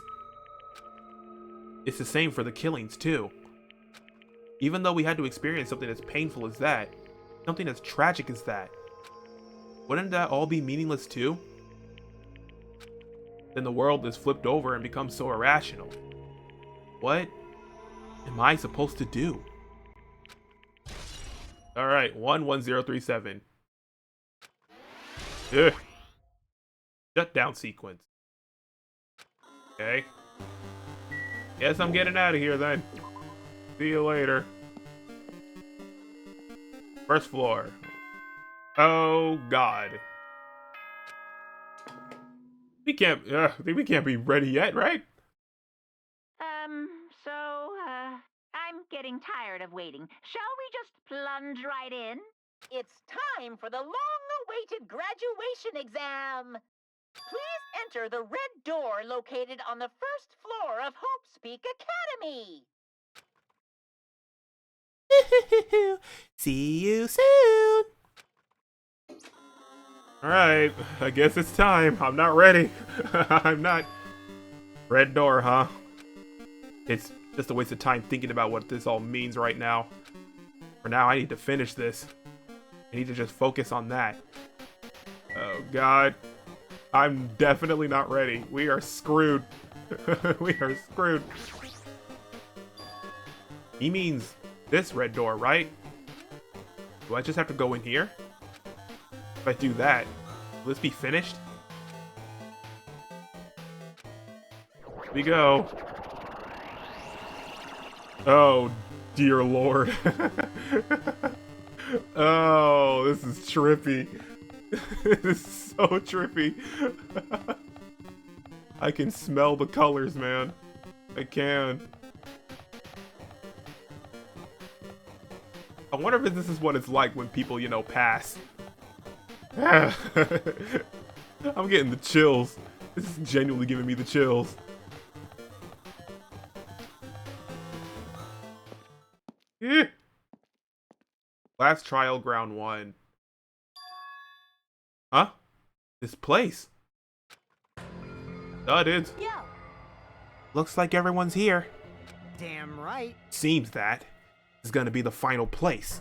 S1: It's the same for the killings too. Even though we had to experience something as painful as that, something as tragic as that, wouldn't that all be meaningless too? Then the world is flipped over and becomes so irrational. What am I supposed to do? Alright, 11037. Ugh. Shutdown sequence. Okay. Guess I'm getting out of here then. See you later. First floor. Oh God. We can't be ready yet, right?
S8: I'm getting tired of waiting. Shall we just plunge right in?
S5: It's time for the long-awaited graduation exam. Please enter the red door located on the first floor of Hope's Peak Academy.
S7: See you soon.
S1: Alright, I guess it's time. I'm not ready. I'm not. Red door, huh? It's just a waste of time thinking about what this all means right now. For now, I need to finish this. I need to just focus on that. Oh God. I'm definitely not ready. We are screwed. We are screwed. He means this red door, right? Do I just have to go in here? If I do that, will this be finished? Here we go. Oh, dear Lord. Oh, this is trippy. This is so trippy. I can smell the colors, man. I can. I wonder if this is what it's like when people, you know, pass. I'm getting the chills. This is genuinely giving me the chills. Last trial, ground 1. Huh? This place? Oh, dude.
S4: Yo.
S7: Looks like everyone's here.
S3: Damn right.
S1: Seems that is gonna be the final place.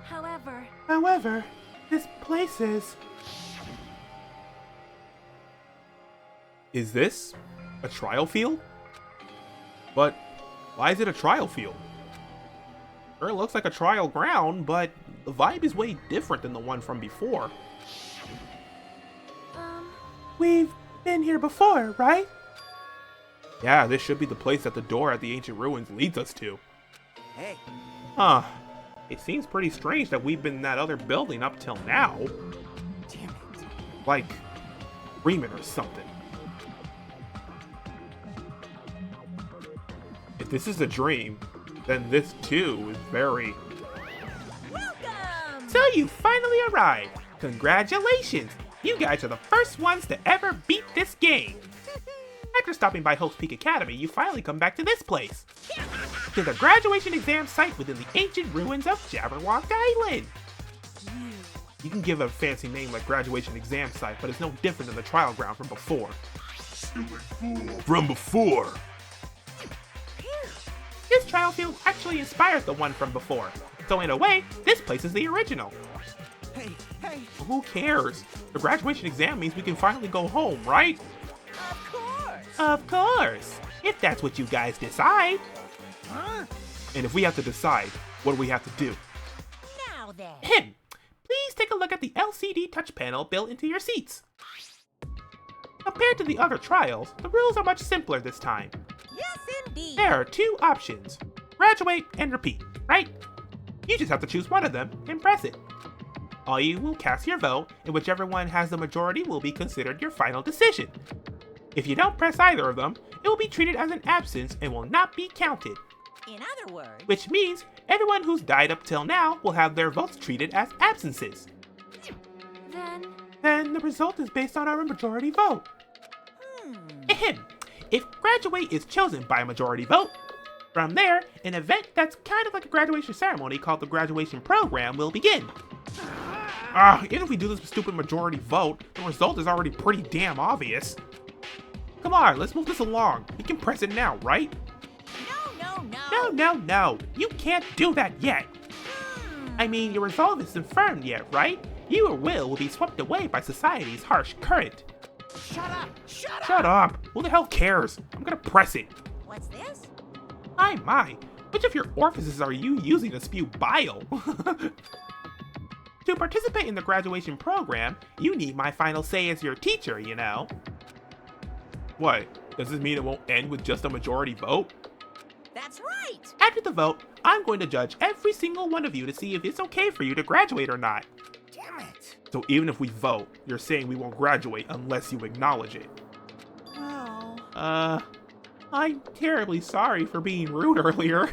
S4: However,
S7: This place is...
S1: Is this a trial field? But why is it a trial field? Sure, it looks like a trial ground, but the vibe is way different than the one from before.
S7: We've been here before, right?
S1: Yeah, this should be the place that the door at the ancient ruins leads us to.
S3: Hey.
S1: Huh. It seems pretty strange that we've been in that other building up till now.
S3: Damn it.
S1: Like, Freeman or something. If this is a dream, then this too is very...
S4: welcome.
S7: So you finally arrived. Congratulations. You guys are the first ones to ever beat this game. After stopping by Hope's Peak Academy, you finally come back to this place. To the graduation exam site within the ancient ruins of Jabberwock Island. You can give a fancy name like graduation exam site, but it's no different than the trial ground from before.
S1: From before!
S7: This trial field actually inspires the one from before. So in a way, this place is the original.
S3: Hey.
S1: Who cares? The graduation exam means we can finally go home, right?
S4: Of course.
S7: Of course. If that's what you guys decide.
S3: Huh?
S1: And if we have to decide, what do we have to do?
S4: Now then.
S7: Please take a look at the LCD touch panel built into your seats. Compared to the other trials, the rules are much simpler this time.
S4: Yes, indeed.
S7: There are two options, graduate and repeat, right? You just have to choose one of them and press it. All you will cast your vote, and whichever one has the majority will be considered your final decision. If you don't press either of them, it will be treated as an absence and will not be counted.
S4: In other words,
S7: Which means everyone who's died up till now will have their votes treated as absences. Then the result is based on our majority vote. If graduate is chosen by a majority vote, from there, an event that's kind of like a graduation ceremony called the graduation program will begin. Even if we do this stupid majority vote, the result is already pretty damn obvious. Come on, let's move this along. You can press it now, right? No. You can't do that yet. I mean, your resolve isn't firm yet, right? Your will be swept away by society's harsh current. Shut up! Who the hell cares? I'm gonna press it.
S4: what's this?
S7: My. Which of your orifices are you using to spew bile? To participate in the graduation program, you need my final say as your teacher, you know. What? Does this mean it won't end with just a majority vote?
S4: That's right.
S7: After the vote, I'm going to judge every single one of you to see if it's okay for you to graduate or not.
S4: Damn it.
S7: So even if we vote, you're saying we won't graduate unless you acknowledge it.
S4: Well,
S7: I'm terribly sorry for being rude earlier.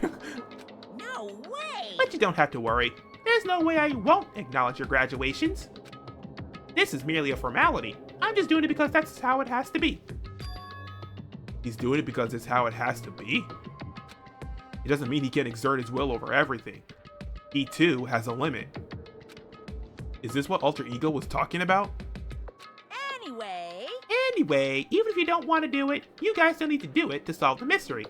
S4: no way.
S7: But you don't have to worry. There's no way I won't acknowledge your graduations. This is merely a formality. I'm just doing it because that's how it has to be. He's doing it because it's how it has to be? It doesn't mean he can exert his will over everything. He too has a limit. Is this what Alter Ego was talking about? Anyway, even if you don't want to do it, you guys still need to do it to solve the mystery.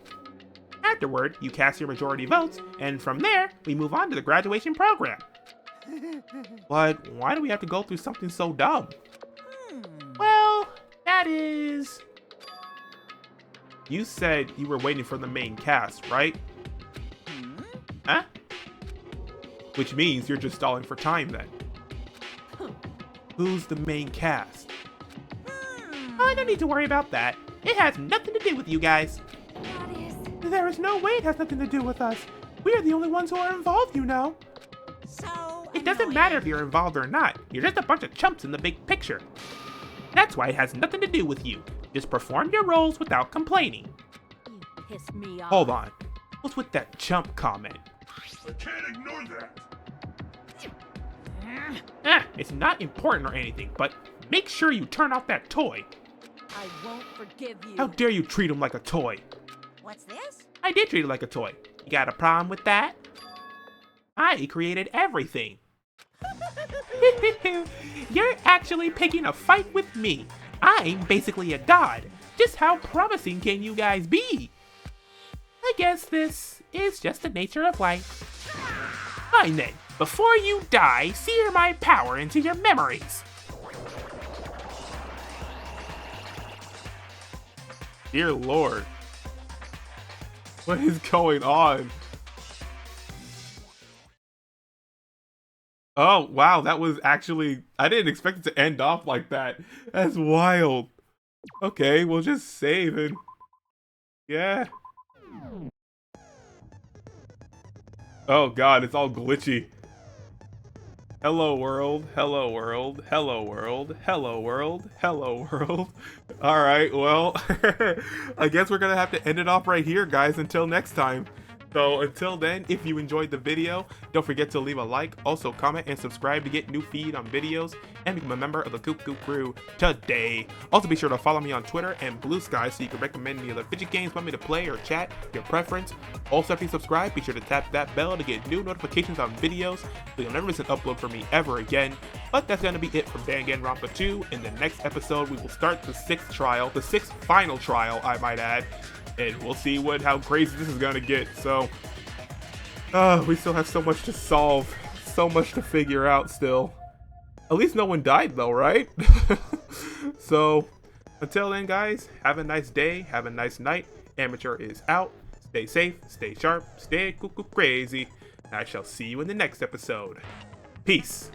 S7: Afterward, you cast your majority votes, and from there, we move on to the graduation program. But why do we have to go through something so dumb? Well, that is... You said you were waiting for the main cast, right? Huh? Which means you're just stalling for time then. Who's the main cast? I don't need to worry about that. It has nothing to do with you guys. There is no way it has nothing to do with us. We are the only ones who are involved, you know.
S4: So
S7: It doesn't matter if you're involved or not. You're just a bunch of chumps in the big picture. That's why it has nothing to do with you. Just perform your roles without complaining.
S4: You piss me off.
S7: Hold on. What's with that chump comment?
S6: I can't ignore that.
S7: It's not important or anything, but make sure you turn off that toy.
S4: I won't forgive you.
S7: How dare you treat him like a toy?
S4: What's this?
S7: I did treat it like a toy. You got a problem with that? I created everything. You're actually picking a fight with me. I'm basically a god. Just how promising can you guys be? I guess this is just the nature of life. Fine then, before you die, sear my power into your memories. Dear Lord. What is going on? Oh, wow, that was actually... I didn't expect it to end off like that. That's wild. Okay, we'll just save and... Yeah. Oh god, it's all glitchy. Hello world, hello world, hello world, hello world, hello world. Alright, well, I guess we're gonna have to end it off right here, guys, until next time. So until then, if you enjoyed the video, don't forget to leave a like, also comment and subscribe to get new feed on videos, and become a member of the Coop Coop crew today. Also be sure to follow me on Twitter and Blue Sky so you can recommend any other fidget games you want me to play or chat, your preference. Also after you subscribe, be sure to tap that bell to get new notifications on videos so you'll never miss an upload from me ever again. But that's gonna be it from Danganronpa 2. In the next episode, we will start the 6th trial, the 6th final trial, I might add. And we'll see how crazy this is gonna get. So, we still have so much to solve, so much to figure out still. At least no one died though, right? So, until then, guys, have a nice day, have a nice night. Amateur is out. Stay safe, stay sharp, stay cuckoo crazy. I shall see you in the next episode.
S1: Peace.